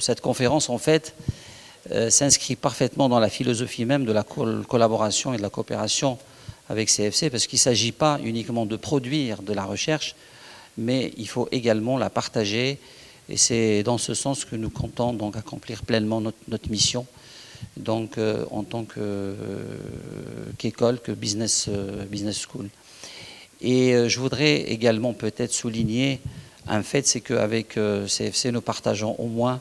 cette conférence, en fait, s'inscrit parfaitement dans la philosophie même de la collaboration et de la coopération avec CFC, parce qu'il ne s'agit pas uniquement de produire de la recherche, mais il faut également la partager, et c'est dans ce sens que nous comptons donc accomplir pleinement notre mission, donc en tant qu'école, que business school. Et je voudrais également peut-être souligner un fait, c'est qu'avec CFC, nous partageons au moins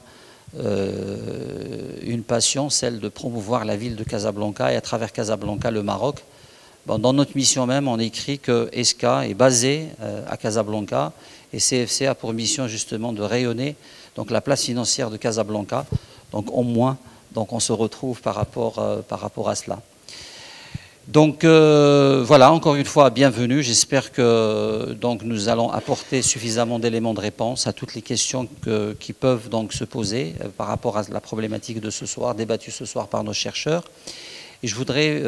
une passion, celle de promouvoir la ville de Casablanca et à travers Casablanca le Maroc. Bon, dans notre mission même, on écrit que ESCA est basé à Casablanca et CFC a pour mission justement de rayonner donc la place financière de Casablanca. Donc au moins, donc on se retrouve par rapport à cela. Donc voilà, encore une fois, bienvenue. J'espère que donc, nous allons apporter suffisamment d'éléments de réponse à toutes les questions qui peuvent donc se poser par rapport à la problématique de ce soir, débattue ce soir par nos chercheurs. Et je voudrais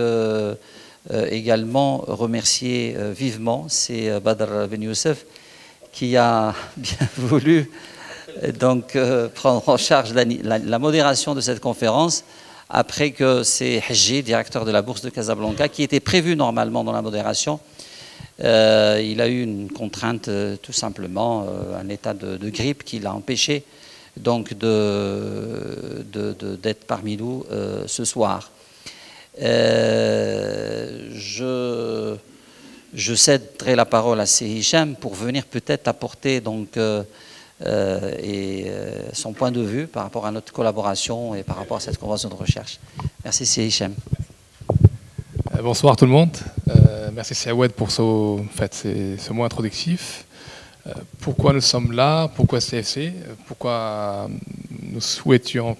également remercier vivement, c'est Badr Ben Youssef qui a bien voulu donc, prendre en charge la modération de cette conférence, après que c'est Hadji, directeur de la Bourse de Casablanca, qui était prévu normalement dans la modération. Il a eu une contrainte, tout simplement, un état de grippe qui l'a empêché donc d'être parmi nous ce soir. Je céderai la parole à Seydi Hicham pour venir peut-être apporter donc son point de vue par rapport à notre collaboration et par rapport à cette convention de recherche. Merci Seydi Hicham. Bonsoir tout le monde. Merci Siawed pour ce mot introductif. Pourquoi nous sommes là? Pourquoi CFC? Pourquoi nous souhaitions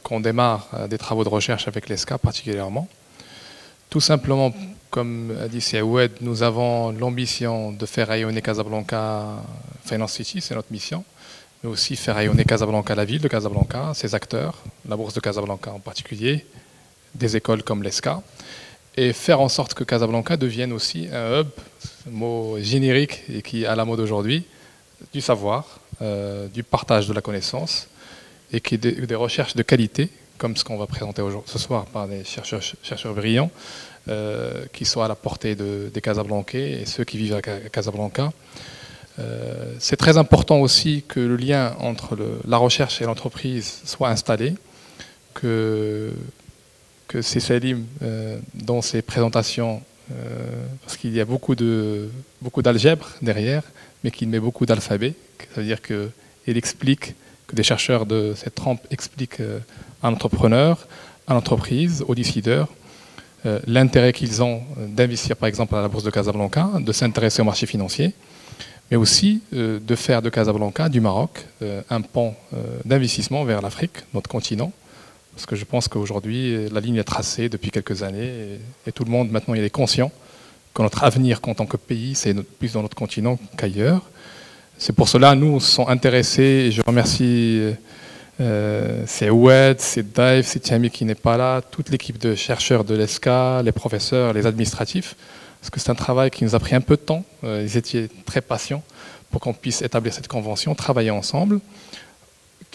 qu'on démarre des travaux de recherche avec l'ESCA particulièrement? Tout simplement, comme a dit Siawed, nous avons l'ambition de faire rayonner Casablanca Finance City, c'est notre mission, mais aussi faire rayonner Casablanca, la ville de Casablanca, ses acteurs, la Bourse de Casablanca en particulier, des écoles comme l'ESCA, et faire en sorte que Casablanca devienne aussi un hub, mot générique et qui est à la mode aujourd'hui, du savoir, du partage de la connaissance, et qui est des recherches de qualité, comme ce qu'on va présenter ce soir par des chercheurs brillants, qui soient à la portée des Casablancais et ceux qui vivent à Casablanca. C'est très important aussi que le lien entre la recherche et l'entreprise soit installé, que c'est Salim, dans ses présentations, parce qu'il y a beaucoup d'algèbre derrière, mais qu'il met beaucoup d'alphabet. Ça veut dire qu'il explique, que des chercheurs de cette trempe expliquent à l'entrepreneur, à l'entreprise, aux décideurs, l'intérêt qu'ils ont d'investir par exemple à la Bourse de Casablanca, de s'intéresser au marché financier, mais aussi de faire de Casablanca, du Maroc, un pont d'investissement vers l'Afrique, notre continent. Parce que je pense qu'aujourd'hui, la ligne est tracée depuis quelques années et tout le monde maintenant il est conscient que notre avenir en tant que pays, c'est plus dans notre continent qu'ailleurs. C'est pour cela nous nous sommes intéressés, et je remercie c'est Oued, c'est Daif, c'est Tiami qui n'est pas là, toute l'équipe de chercheurs de l'ESCA, les professeurs, les administratifs, parce que c'est un travail qui nous a pris un peu de temps. Ils étaient très patients pour qu'on puisse établir cette convention, travailler ensemble.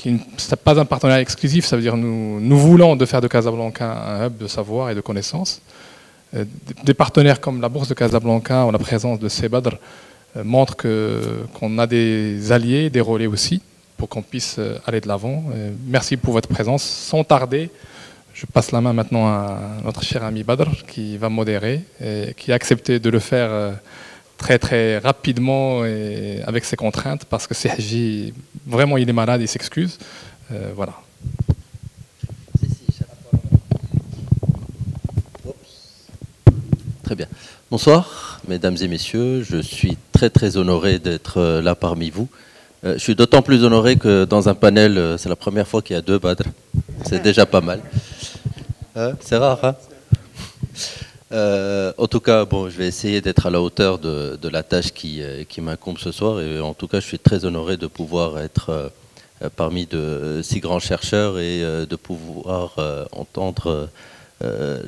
Ce n'est pas un partenariat exclusif, ça veut dire nous voulons de faire de Casablanca un hub de savoir et de connaissances. Des partenaires comme la Bourse de Casablanca, ou la présence de Sebadr, montrent qu'on a des alliés, des relais aussi, pour qu'on puisse aller de l'avant. Merci pour votre présence. Sans tarder, je passe la main maintenant à notre cher ami Badr, qui va modérer, et qui a accepté de le faire très très rapidement et avec ses contraintes, parce que Hadji, vraiment il est malade, il s'excuse. Voilà. Très bien. Bonsoir, mesdames et messieurs. Je suis très très honoré d'être là parmi vous. Je suis d'autant plus honoré que dans un panel, c'est la première fois qu'il y a deux Badr. C'est déjà pas mal. C'est rare, hein? En tout cas, bon, je vais essayer d'être à la hauteur de la tâche qui m'incombe ce soir. Et en tout cas, je suis très honoré de pouvoir être parmi de si grands chercheurs et de pouvoir entendre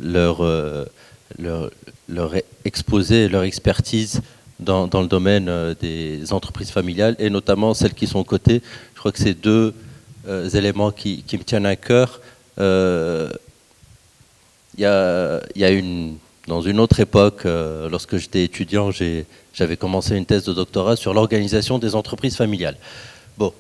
leur exposé, leur expertise dans le domaine des entreprises familiales et notamment celles qui sont cotées. Je crois que c'est deux éléments qui me tiennent à cœur. Dans une autre époque, lorsque j'étais étudiant, j'avais commencé une thèse de doctorat sur l'organisation des entreprises familiales. Bon,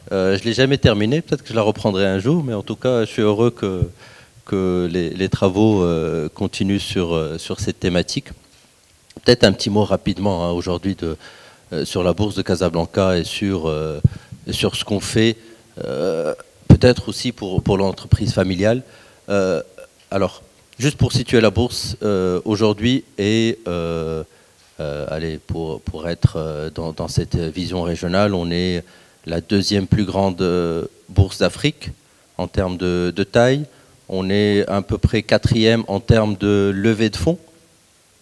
je ne l'ai jamais terminée, peut-être que je la reprendrai un jour, mais en tout cas, je suis heureux que les travaux continuent sur cette thématique. Peut-être un petit mot rapidement hein, aujourd'hui sur la bourse de Casablanca et sur ce qu'on fait, peut-être aussi pour l'entreprise familiale. Alors, juste pour situer la bourse, aujourd'hui, et allez, pour être dans cette vision régionale, on est la deuxième plus grande bourse d'Afrique en termes de taille. On est à peu près quatrième en termes de levée de fonds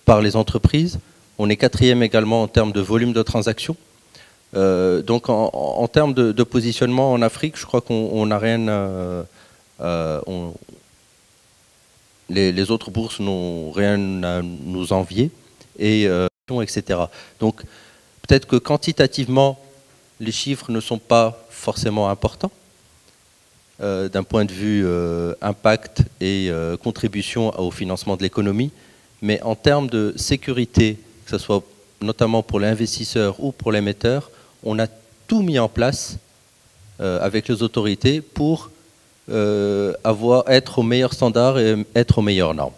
par les entreprises. On est quatrième également en termes de volume de transactions. Donc en termes de positionnement en Afrique, je crois qu'on n'a rien... les autres bourses n'ont rien à nous envier, etc. Donc peut-être que quantitativement, les chiffres ne sont pas forcément importants d'un point de vue impact et contribution au financement de l'économie, mais en termes de sécurité, que ce soit notamment pour l'investisseur ou pour l'émetteur, on a tout mis en place avec les autorités pour être au meilleur standard et être aux meilleures normes.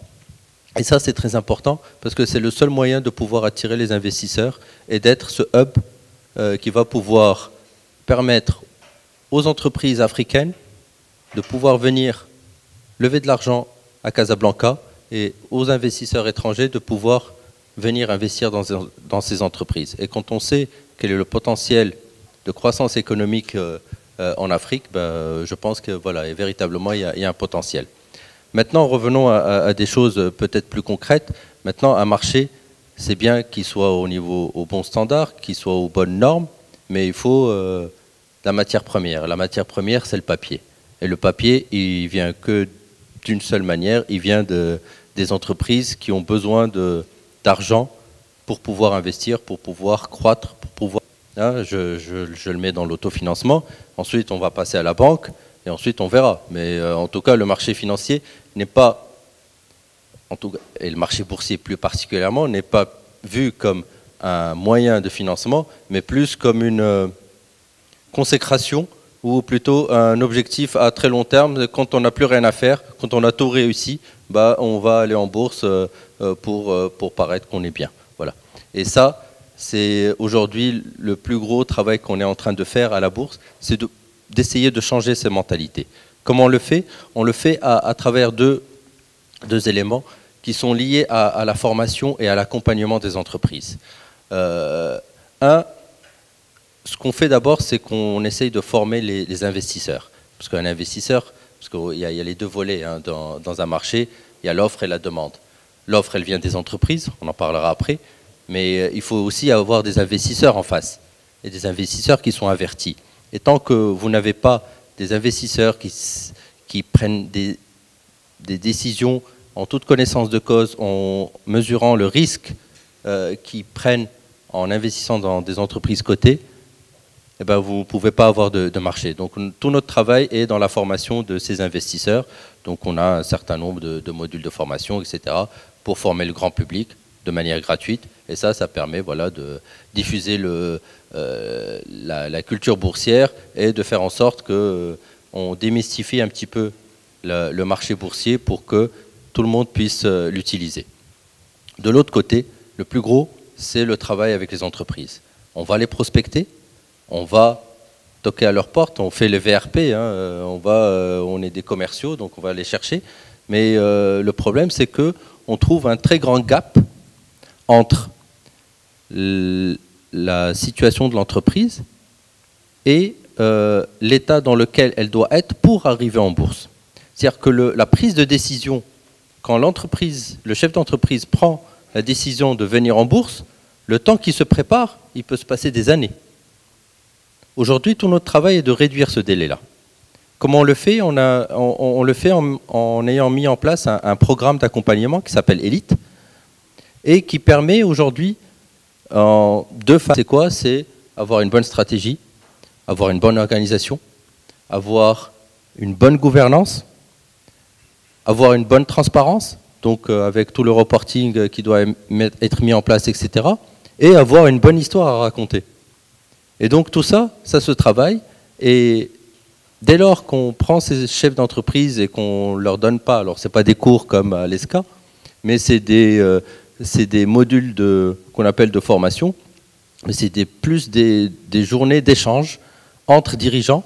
Et ça, c'est très important parce que c'est le seul moyen de pouvoir attirer les investisseurs et d'être ce hub qui va pouvoir permettre aux entreprises africaines de pouvoir venir lever de l'argent à Casablanca et aux investisseurs étrangers de pouvoir venir investir dans ces entreprises. Et quand on sait quel est le potentiel de croissance économique en Afrique, je pense que voilà, véritablement, il y a un potentiel. Maintenant, revenons à des choses peut-être plus concrètes. Maintenant, un marché, c'est bien qu'il soit au bon standard, qu'il soit aux bonnes normes, mais il faut la matière première. La matière première, c'est le papier. Et le papier, il vient que d'une seule manière, il vient des entreprises qui ont besoin d'argent pour pouvoir investir, pour pouvoir croître, pour pouvoir... Hein, je le mets dans l'autofinancement. Ensuite, on va passer à la banque et ensuite on verra. Mais en tout cas, le marché financier n'est pas, et le marché boursier plus particulièrement, n'est pas vu comme un moyen de financement, mais plus comme une consécration ou plutôt un objectif à très long terme. Quand on n'a plus rien à faire, quand on a tout réussi, on va aller en bourse pour paraître qu'on est bien. Voilà. Et ça, c'est aujourd'hui le plus gros travail qu'on est en train de faire à la bourse, c'est d'essayer de changer ces mentalités. Comment on le fait? On le fait à travers deux éléments qui sont liés à la formation et à l'accompagnement des entreprises. Ce qu'on fait d'abord, c'est qu'on essaye de former les investisseurs. Parce qu'un investisseur, parce qu'il y a les deux volets hein, dans un marché, il y a l'offre et la demande. L'offre, elle vient des entreprises, on en parlera après, mais il faut aussi avoir des investisseurs en face, et des investisseurs qui sont avertis. Et tant que vous n'avez pas des investisseurs qui prennent des décisions en toute connaissance de cause, en mesurant le risque qu'ils prennent en investissant dans des entreprises cotées, eh vous ne pouvez pas avoir de marché. Donc tout notre travail est dans la formation de ces investisseurs. Donc on a un certain nombre de modules de formation, etc., pour former le grand public de manière gratuite. Et ça permet voilà, de diffuser la culture boursière et de faire en sorte qu'on démystifie un petit peu le marché boursier pour que tout le monde puisse l'utiliser. De l'autre côté, le plus gros, c'est le travail avec les entreprises. On va les prospecter. On va toquer à leur porte, on fait les VRP, hein, on est des commerciaux, donc on va les chercher. Mais le problème, c'est qu'on trouve un très grand gap entre la situation de l'entreprise et l'état dans lequel elle doit être pour arriver en bourse. C'est-à-dire que la prise de décision, quand le chef d'entreprise prend la décision de venir en bourse, le temps qu'il se prépare, il peut se passer des années. Aujourd'hui, tout notre travail est de réduire ce délai-là. Comment on le fait? On le fait en ayant mis en place un programme d'accompagnement qui s'appelle Elite et qui permet aujourd'hui en deux phases. C'est quoi? C'est avoir une bonne stratégie, avoir une bonne organisation, avoir une bonne gouvernance, avoir une bonne transparence, donc avec tout le reporting qui doit être mis en place, etc. Et avoir une bonne histoire à raconter. Et donc tout ça, ça se travaille. Et dès lors qu'on prend ces chefs d'entreprise et qu'on ne leur donne pas, alors ce n'est pas des cours comme à l'ESCA, mais c'est des modules qu'on appelle de formation, mais c'est plus des journées d'échange entre dirigeants,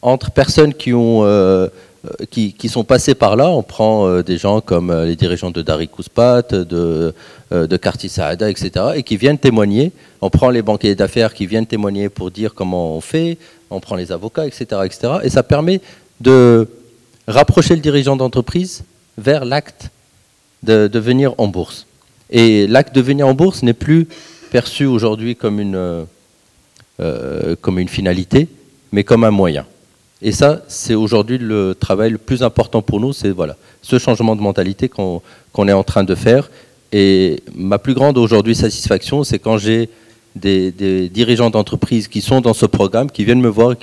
entre personnes qui sont passées par là. On prend des gens comme les dirigeants de Dari Kouspat, de Karti Saada, etc., et qui viennent témoigner. On prend les banquiers d'affaires qui viennent témoigner pour dire comment on fait, on prend les avocats, etc., etc. Et ça permet de rapprocher le dirigeant d'entreprise vers l'acte de venir en bourse. Et l'acte de venir en bourse n'est plus perçu aujourd'hui comme une finalité, mais comme un moyen. Et ça, c'est aujourd'hui le travail le plus important pour nous, c'est voilà, ce changement de mentalité qu'on est en train de faire. Et ma plus grande aujourd'hui satisfaction, c'est quand j'ai des dirigeants d'entreprise qui sont dans ce programme, qui viennent me voir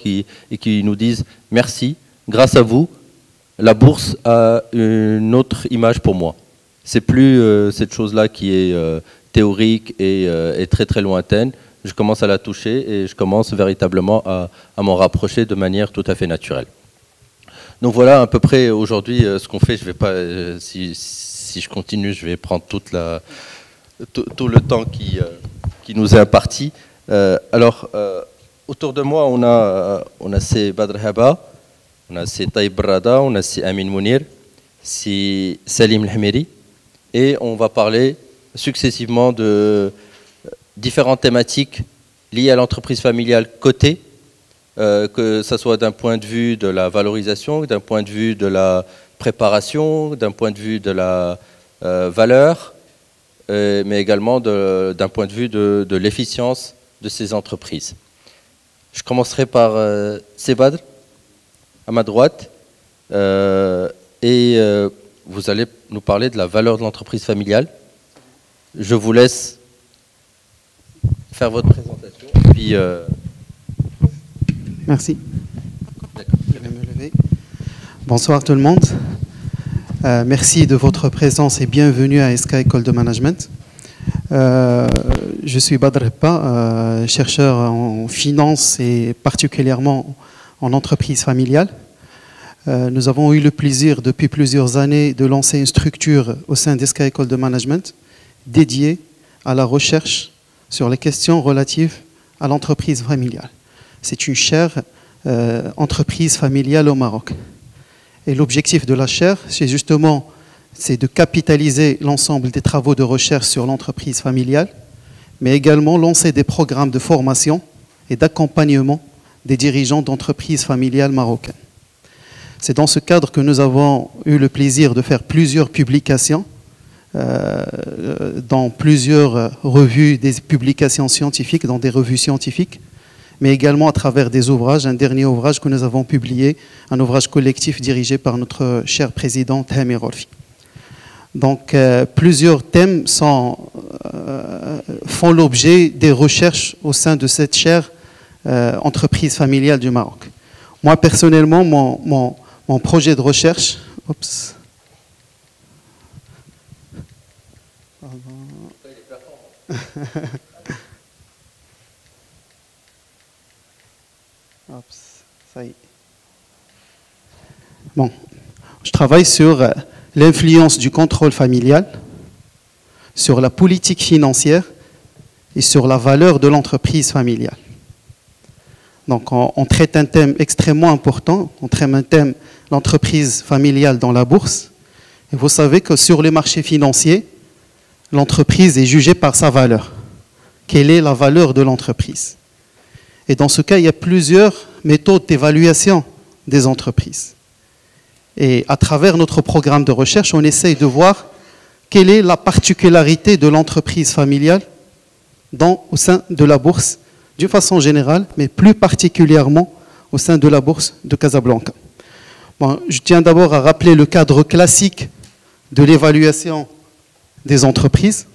et qui nous disent « Merci, grâce à vous, la bourse a une autre image pour moi. C'est plus cette chose-là qui est théorique et très très lointaine. Je commence à la toucher et je commence véritablement à m'en rapprocher de manière tout à fait naturelle. » Donc voilà à peu près aujourd'hui ce qu'on fait. Je vais pas, si je continue, je vais prendre tout le temps qui nous est imparti. Alors, autour de moi, on a ces Badr Haba, on a ces Taïb Brada, on a ces Amin Mounir, c'est Salim Lhameri, et on va parler successivement de différentes thématiques liées à l'entreprise familiale cotée, que ce soit d'un point de vue de la valorisation, d'un point de vue de la préparation, d'un point de vue de la valeur, mais également d'un point de vue de l'efficience de ces entreprises. Je commencerai par Sebadr, à ma droite, et vous allez nous parler de la valeur de l'entreprise familiale. Je vous laisse faire votre présentation. Puis, merci. Je vais me lever. Bonsoir tout le monde. Merci de votre présence et bienvenue à ESCA École de Management. Je suis Badr Heba, chercheur en finance et particulièrement en entreprise familiale. Nous avons eu le plaisir depuis plusieurs années de lancer une structure au sein d'ESCA École de Management dédiée à la recherche sur les questions relatives à l'entreprise familiale. C'est une chaire entreprise familiale au Maroc. Et l'objectif de la chaire, c'est justement de capitaliser l'ensemble des travaux de recherche sur l'entreprise familiale, mais également lancer des programmes de formation et d'accompagnement des dirigeants d'entreprises familiales marocaines. C'est dans ce cadre que nous avons eu le plaisir de faire plusieurs publications dans plusieurs revues, des publications scientifiques, dans des revues scientifiques, mais également à travers des ouvrages. Un dernier ouvrage que nous avons publié, un ouvrage collectif dirigé par notre cher président Tahmi Rolfi. Donc plusieurs thèmes font l'objet des recherches au sein de cette chaire entreprise familiale du Maroc. Moi personnellement, mon projet de recherche, ça y est. Bon, je travaille sur l'influence du contrôle familial, sur la politique financière et sur la valeur de l'entreprise familiale. Donc on traite un thème extrêmement important, on traite un thème, l'entreprise familiale dans la bourse. Et vous savez que sur les marchés financiers, l'entreprise est jugée par sa valeur. Quelle est la valeur de l'entreprise? Et dans ce cas, il y a plusieurs méthodes d'évaluation des entreprises. Et à travers notre programme de recherche, on essaye de voir quelle est la particularité de l'entreprise familiale au sein de la bourse, d'une façon générale, mais plus particulièrement au sein de la bourse de Casablanca. Bon, je tiens d'abord à rappeler le cadre classique de l'évaluation des entreprises.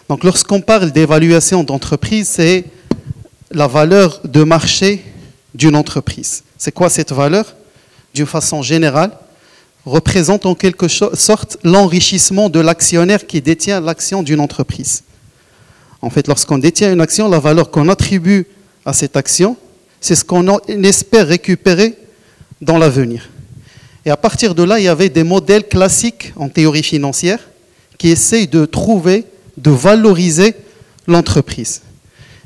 Donc, lorsqu'on parle d'évaluation d'entreprise, c'est la valeur de marché d'une entreprise. C'est quoi cette valeur? D'une façon générale, représente en quelque sorte l'enrichissement de l'actionnaire qui détient l'action d'une entreprise. En fait, lorsqu'on détient une action, la valeur qu'on attribue à cette action, c'est ce qu'on espère récupérer dans l'avenir. Et à partir de là, il y avait des modèles classiques en théorie financière qui essayent de trouver, de valoriser l'entreprise.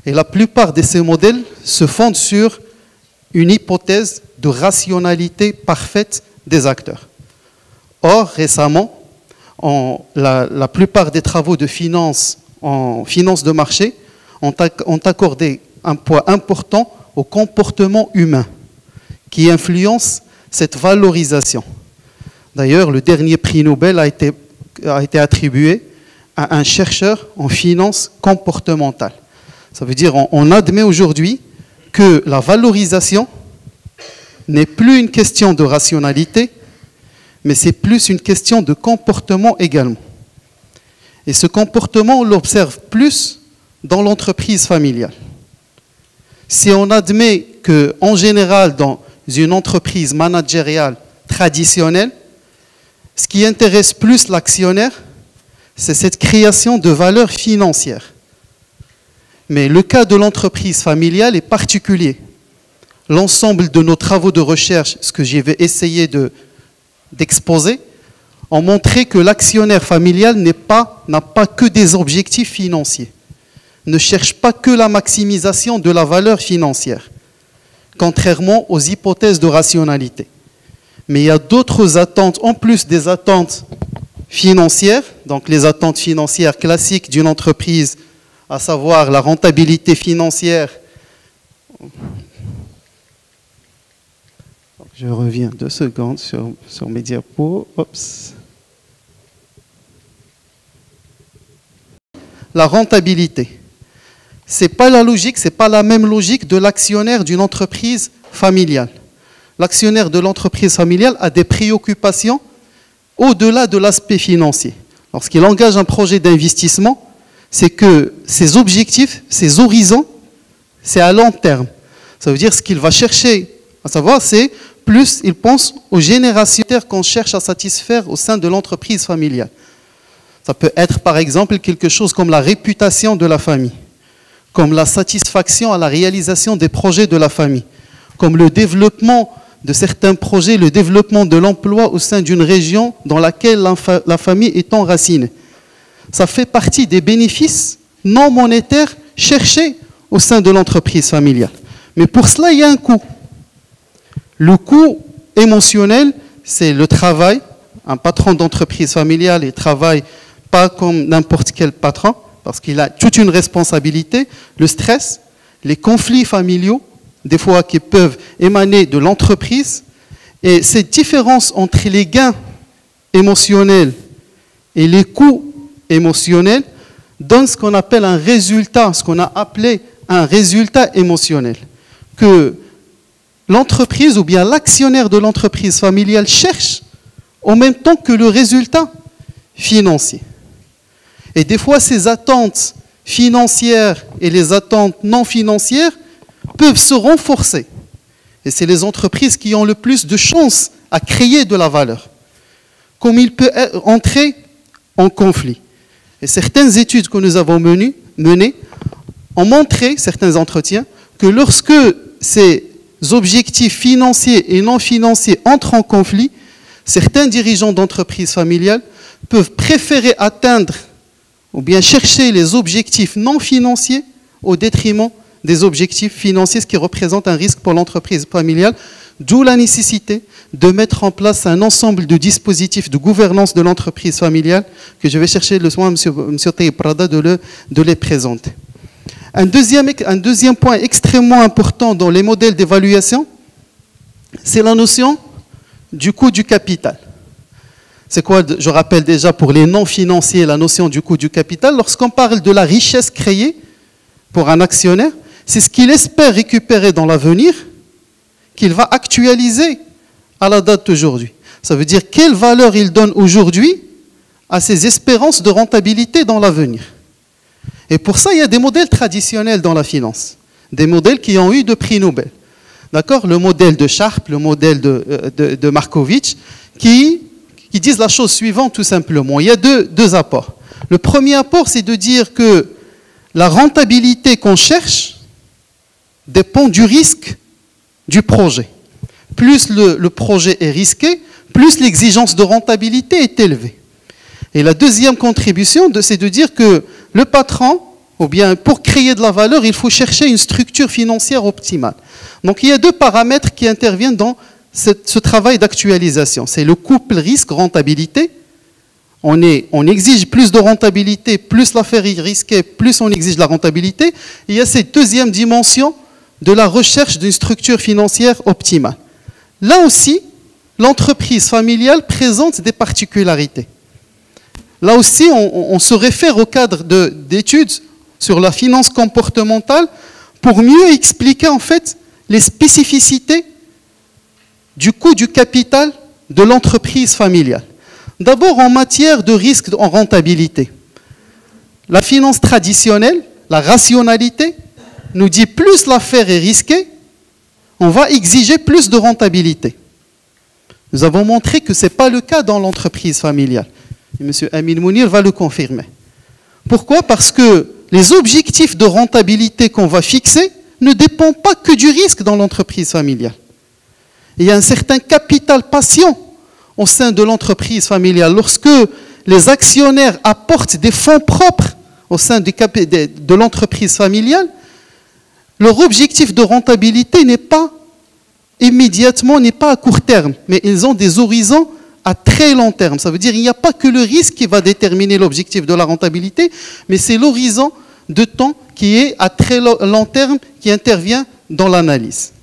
Et la plupart de ces modèles se fondent sur une hypothèse de rationalité parfaite des acteurs. Or, récemment, la plupart des travaux de finance en finance de marché ont accordé un poids important au comportement humain qui influence cette valorisation. D'ailleurs, le dernier prix Nobel a été attribué à un chercheur en finance comportementale. Ça veut dire qu'on admet aujourd'hui que la valorisation n'est plus une question de rationalité, mais c'est plus une question de comportement également. Et ce comportement, on l'observe plus dans l'entreprise familiale. Si on admet qu'en général, dans une entreprise managériale traditionnelle, ce qui intéresse plus l'actionnaire, c'est cette création de valeur financière. Mais le cas de l'entreprise familiale est particulier. L'ensemble de nos travaux de recherche, ce que j'ai essayé d'exposer, ont montré que l'actionnaire familial n'a pas que des objectifs financiers, ne cherche pas que la maximisation de la valeur financière, contrairement aux hypothèses de rationalité. Mais il y a d'autres attentes, en plus des attentes financières, donc les attentes financières classiques d'une entreprise, à savoir la rentabilité financière. Je reviens 2 secondes sur mes diapos. Oups. La rentabilité. Ce n'est pas la logique, ce n'est pas la même logique de l'actionnaire d'une entreprise familiale. L'actionnaire de l'entreprise familiale a des préoccupations au-delà de l'aspect financier. Lorsqu'il engage un projet d'investissement, c'est que ses objectifs, ses horizons, c'est à long terme. Ça veut dire ce qu'il va chercher à savoir, c'est plus il pense aux générations qu'on cherche à satisfaire au sein de l'entreprise familiale. Ça peut être par exemple quelque chose comme la réputation de la famille, comme la satisfaction à la réalisation des projets de la famille, comme le développement de certains projets, le développement de l'emploi au sein d'une région dans laquelle la famille est enracinée. Ça fait partie des bénéfices non monétaires cherchés au sein de l'entreprise familiale. Mais pour cela, il y a un coût. Le coût émotionnel, c'est le travail. Un patron d'entreprise familiale, il travaille pas comme n'importe quel patron, parce qu'il a toute une responsabilité, le stress, les conflits familiaux, des fois qui peuvent émaner de l'entreprise. Et cette différence entre les gains émotionnels et les coûts émotionnels donne ce qu'on appelle un résultat, ce qu'on a appelé un résultat émotionnel, que l'entreprise ou bien l'actionnaire de l'entreprise familiale cherche en même temps que le résultat financier. Et des fois, ces attentes financières et les attentes non financières peuvent se renforcer. Et c'est les entreprises qui ont le plus de chances à créer de la valeur, comme il peut entrer en conflit. Et certaines études que nous avons menées ont montré, certains entretiens, que lorsque ces objectifs financiers et non financiers entrent en conflit, certains dirigeants d'entreprises familiales peuvent préférer atteindre ou bien chercher les objectifs non financiers au détriment des objectifs financiers, ce qui représente un risque pour l'entreprise familiale, d'où la nécessité de mettre en place un ensemble de dispositifs de gouvernance de l'entreprise familiale que je vais chercher le soin, M. Taïb Prada, de les présenter. Un deuxième point extrêmement important dans les modèles d'évaluation, c'est la notion du coût du capital. C'est quoi, je rappelle déjà pour les non-financiers, la notion du coût du capital. Lorsqu'on parle de la richesse créée pour un actionnaire, c'est ce qu'il espère récupérer dans l'avenir qu'il va actualiser à la date d'aujourd'hui. Ça veut dire quelle valeur il donne aujourd'hui à ses espérances de rentabilité dans l'avenir. Et pour ça, il y a des modèles traditionnels dans la finance, des modèles qui ont eu de prix Nobel. d'accord, le modèle de Sharpe, le modèle de Markovitch, qui disent la chose suivante tout simplement. Il y a deux apports. Le premier apport, c'est de dire que la rentabilité qu'on cherche dépend du risque du projet. Plus le projet est risqué, plus l'exigence de rentabilité est élevée. Et la deuxième contribution, c'est de dire que le patron, ou bien pour créer de la valeur, il faut chercher une structure financière optimale. Donc il y a deux paramètres qui interviennent dans ce travail d'actualisation. C'est le couple risque-rentabilité. On exige plus de rentabilité, plus l'affaire est risquée, plus on exige la rentabilité. Et il y a cette deuxième dimension de la recherche d'une structure financière optimale. Là aussi, l'entreprise familiale présente des particularités. Là aussi, on se réfère au cadre d'études sur la finance comportementale pour mieux expliquer en fait les spécificités du coût du capital de l'entreprise familiale. D'abord en matière de risque en rentabilité. La finance traditionnelle, la rationalité, nous dit plus l'affaire est risquée, on va exiger plus de rentabilité. Nous avons montré que ce n'est pas le cas dans l'entreprise familiale. Et M. Amin Mounir va le confirmer. Pourquoi? Parce que les objectifs de rentabilité qu'on va fixer ne dépendent pas que du risque dans l'entreprise familiale. Il y a un certain capital patient au sein de l'entreprise familiale. Lorsque les actionnaires apportent des fonds propres au sein de l'entreprise familiale, leur objectif de rentabilité n'est pas immédiatement, n'est pas à court terme, mais ils ont des horizons à très long terme. Ça veut dire qu'il n'y a pas que le risque qui va déterminer l'objectif de la rentabilité, mais c'est l'horizon de temps qui est à très long terme qui intervient dans l'analyse.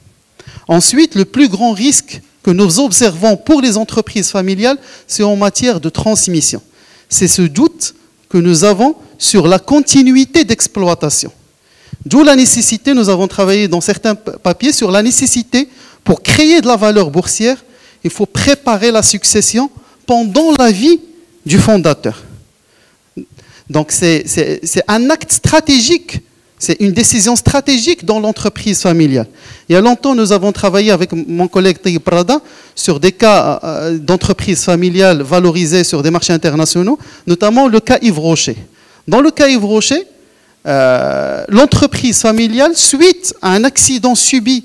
Ensuite, le plus grand risque que nous observons pour les entreprises familiales, c'est en matière de transmission. C'est ce doute que nous avons sur la continuité d'exploitation. D'où la nécessité, nous avons travaillé dans certains papiers sur la nécessité, pour créer de la valeur boursière, il faut préparer la succession pendant la vie du fondateur. Donc c'est un acte stratégique, c'est une décision stratégique dans l'entreprise familiale. Il y a longtemps, nous avons travaillé avec mon collègue Tayyip Prada sur des cas d'entreprises familiales valorisées sur des marchés internationaux, notamment le cas Yves Rocher. Dans le cas Yves Rocher, l'entreprise familiale, suite à un accident subi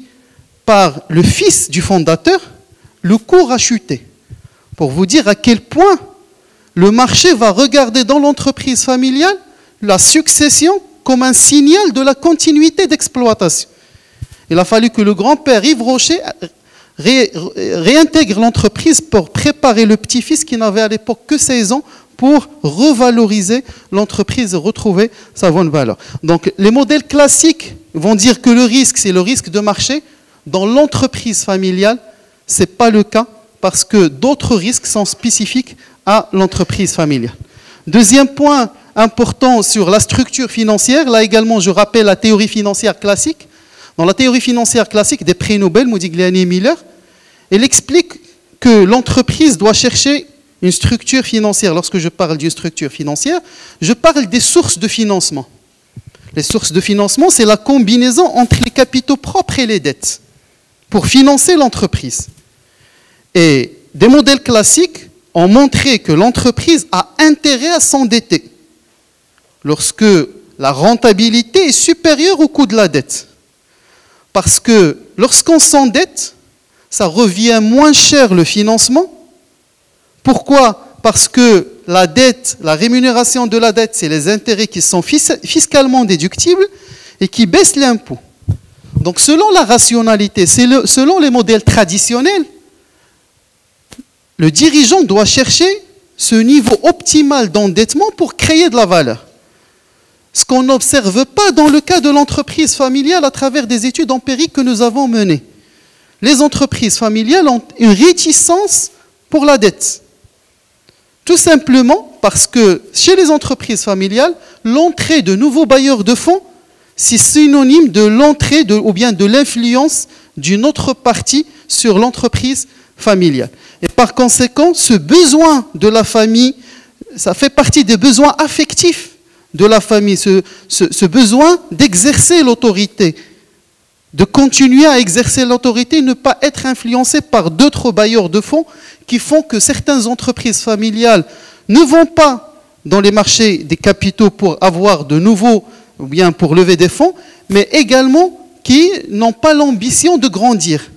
par le fils du fondateur, le cours a chuté. Pour vous dire à quel point le marché va regarder dans l'entreprise familiale la succession comme un signal de la continuité d'exploitation. Il a fallu que le grand-père Yves Rocher réintègre l'entreprise pour préparer le petit-fils qui n'avait à l'époque que 16 ans pour revaloriser l'entreprise et retrouver sa bonne valeur. Donc les modèles classiques vont dire que le risque, c'est le risque de marché. Dans l'entreprise familiale, ce n'est pas le cas parce que d'autres risques sont spécifiques à l'entreprise familiale. Deuxième point important sur la structure financière, là également je rappelle la théorie financière classique. Dans la théorie financière classique des prix Nobel, Modigliani et Miller, elle explique que l'entreprise doit chercher une structure financière. Lorsque je parle d'une structure financière, je parle des sources de financement. Les sources de financement, c'est la combinaison entre les capitaux propres et les dettes pour financer l'entreprise. Et des modèles classiques ont montré que l'entreprise a intérêt à s'endetter lorsque la rentabilité est supérieure au coût de la dette. Parce que lorsqu'on s'endette, ça revient moins cher le financement. Pourquoi? Parce que la dette, la rémunération de la dette, c'est les intérêts qui sont fiscalement déductibles et qui baissent l'impôt. Donc selon la rationalité, selon les modèles traditionnels, le dirigeant doit chercher ce niveau optimal d'endettement pour créer de la valeur. Ce qu'on n'observe pas dans le cas de l'entreprise familiale à travers des études empiriques que nous avons menées. Les entreprises familiales ont une réticence pour la dette. Tout simplement parce que chez les entreprises familiales, l'entrée de nouveaux bailleurs de fonds, c'est synonyme de l'entrée ou bien de l'influence d'une autre partie sur l'entreprise familiale. Et par conséquent, ce besoin de la famille, ça fait partie des besoins affectifs de la famille, ce besoin d'exercer l'autorité de continuer à exercer l'autorité, ne pas être influencé par d'autres bailleurs de fonds qui font que certaines entreprises familiales ne vont pas dans les marchés des capitaux pour avoir de nouveaux, ou bien pour lever des fonds, mais également qui n'ont pas l'ambition de grandir.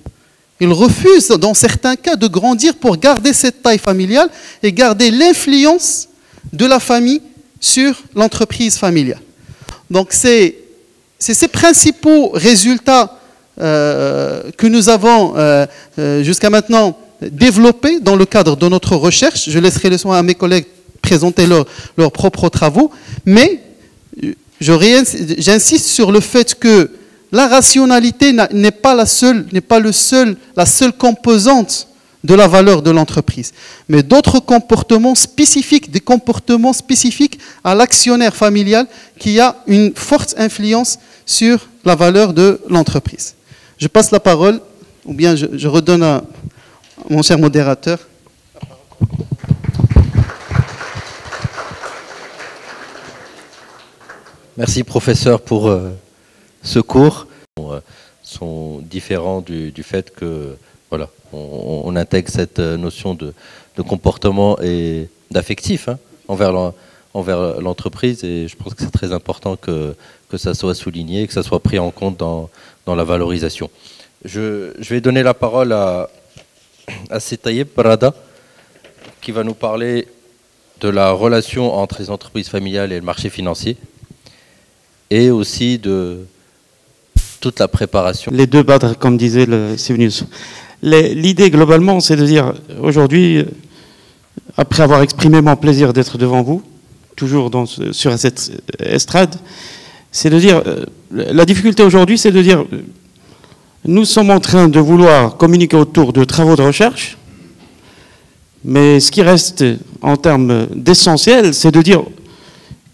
Ils refusent dans certains cas de grandir pour garder cette taille familiale et garder l'influence de la famille sur l'entreprise familiale. Donc c'est ces principaux résultats que nous avons jusqu'à maintenant développés dans le cadre de notre recherche. Je laisserai le soin à mes collègues de présenter leurs propres travaux, mais j'insiste sur le fait que la rationalité n'est pas la seule composante de la valeur de l'entreprise, mais d'autres comportements spécifiques, des comportements spécifiques à l'actionnaire familial qui a une forte influence sur la valeur de l'entreprise. Je passe la parole, ou bien je redonne à mon cher modérateur. Merci professeur pour ce cours. Sont différents du fait que voilà, on intègre cette notion de comportement et d'affectif envers l'entreprise, et je pense que c'est très important que ça soit souligné, que ça soit pris en compte dans la valorisation. Je vais donner la parole à Setayeb Barada, qui va nous parler de la relation entre les entreprises familiales et le marché financier, et aussi de toute la préparation. Les deux badres, comme disait le Sivnius. L'idée globalement, c'est de dire aujourd'hui, après avoir exprimé mon plaisir d'être devant vous, toujours sur cette estrade, c'est de dire, la difficulté aujourd'hui, c'est de dire, nous sommes en train de vouloir communiquer autour de travaux de recherche, mais ce qui reste en termes d'essentiel, c'est de dire,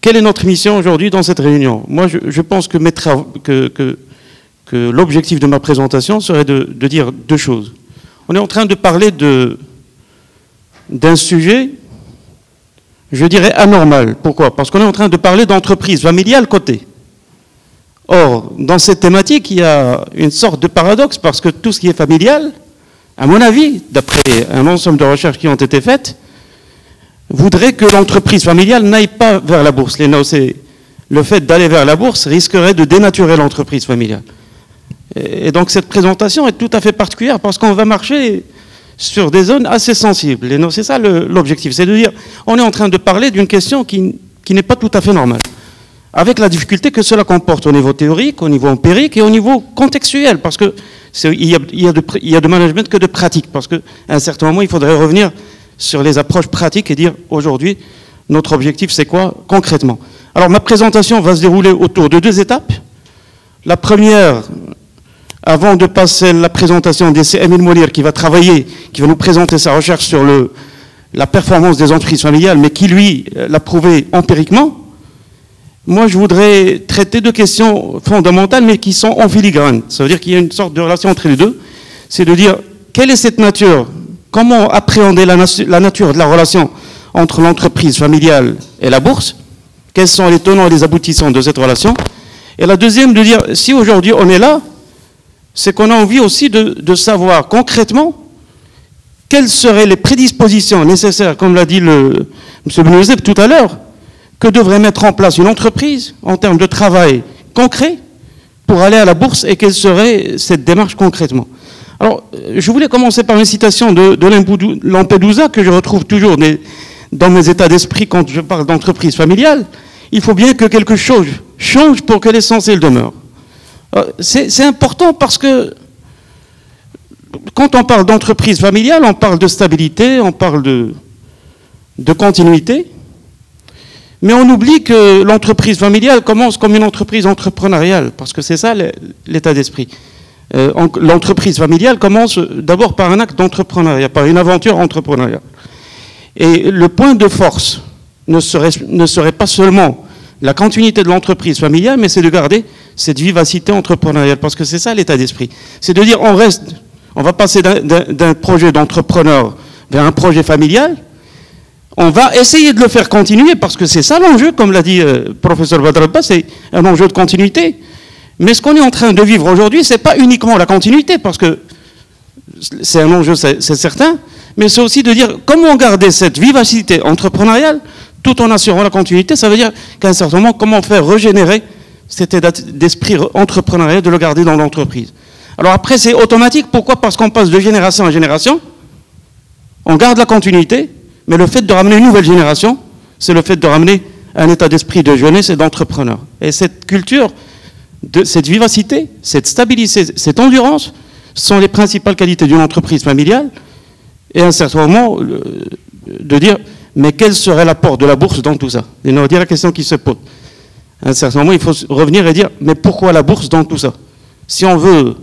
quelle est notre mission aujourd'hui dans cette réunion? Moi, je pense que l'objectif de ma présentation serait de dire deux choses. On est en train de parler d'un sujet, je dirais, anormal. Pourquoi? Parce qu'on est en train de parler d'entreprise familiale cotée. Or, dans cette thématique, il y a une sorte de paradoxe, parce que tout ce qui est familial, à mon avis, d'après un ensemble de recherches qui ont été faites, voudrait que l'entreprise familiale n'aille pas vers la bourse. Le fait d'aller vers la bourse risquerait de dénaturer l'entreprise familiale. Et donc cette présentation est tout à fait particulière parce qu'on va marcher sur des zones assez sensibles. Et c'est ça l'objectif, c'est de dire, on est en train de parler d'une question qui n'est pas tout à fait normale, avec la difficulté que cela comporte au niveau théorique, au niveau empirique et au niveau contextuel, parce que il y a de management que de pratique, parce qu'à un certain moment, il faudrait revenir sur les approches pratiques et dire, aujourd'hui, notre objectif, c'est quoi concrètement? Alors, ma présentation va se dérouler autour de deux étapes. La première, avant de passer la présentation d'essai Emile Molir, qui va nous présenter sa recherche sur la performance des entreprises familiales, mais qui, lui, l'a prouvé empiriquement. Moi, je voudrais traiter deux questions fondamentales, mais qui sont en filigrane. Ça veut dire qu'il y a une sorte de relation entre les deux. C'est de dire, quelle est cette nature? Comment appréhender la nature de la relation entre l'entreprise familiale et la bourse? Quels sont les tenants et les aboutissants de cette relation? Et la deuxième, de dire, si aujourd'hui on est là, c'est qu'on a envie aussi de savoir concrètement quelles seraient les prédispositions nécessaires, comme l'a dit M. Benouzeb tout à l'heure, que devrait mettre en place une entreprise en termes de travail concret pour aller à la bourse, et quelle serait cette démarche concrètement. Alors, je voulais commencer par une citation de Lampedusa, que je retrouve toujours dans mes états d'esprit quand je parle d'entreprise familiale. Il faut bien que quelque chose change pour que l'essentiel demeure. C'est important parce que quand on parle d'entreprise familiale, on parle de stabilité, on parle de continuité, mais on oublie que l'entreprise familiale commence comme une entreprise entrepreneuriale, parce que c'est ça l'état d'esprit. L'entreprise familiale commence d'abord par un acte d'entrepreneuriat, par une aventure entrepreneuriale. Et le point de force ne serait pas seulement la continuité de l'entreprise familiale, mais c'est de garder cette vivacité entrepreneuriale, parce que c'est ça l'état d'esprit. C'est de dire, on va passer d'un projet d'entrepreneur vers un projet familial, on va essayer de le faire continuer, parce que c'est ça l'enjeu, comme l'a dit le professeur Badr Abbas, c'est un enjeu de continuité. Mais ce qu'on est en train de vivre aujourd'hui, ce n'est pas uniquement la continuité, parce que c'est un enjeu, c'est certain, mais c'est aussi de dire comment garder cette vivacité entrepreneuriale tout en assurant la continuité. Ça veut dire qu'à un certain moment, comment faire régénérer cet état d'esprit entrepreneurial, de le garder dans l'entreprise. Alors après, c'est automatique. Pourquoi? Parce qu'on passe de génération en génération, on garde la continuité, mais le fait de ramener une nouvelle génération, c'est le fait de ramener un état d'esprit de jeunesse et d'entrepreneur. Et cette culture, cette vivacité, cette stabilité, cette endurance sont les principales qualités d'une entreprise familiale. Et à un certain moment, de dire, mais quel serait l'apport de la bourse dans tout ça? Et on va dire la question qui se pose. À un certain moment, il faut revenir et dire, mais pourquoi la bourse dans tout ça? Si on veut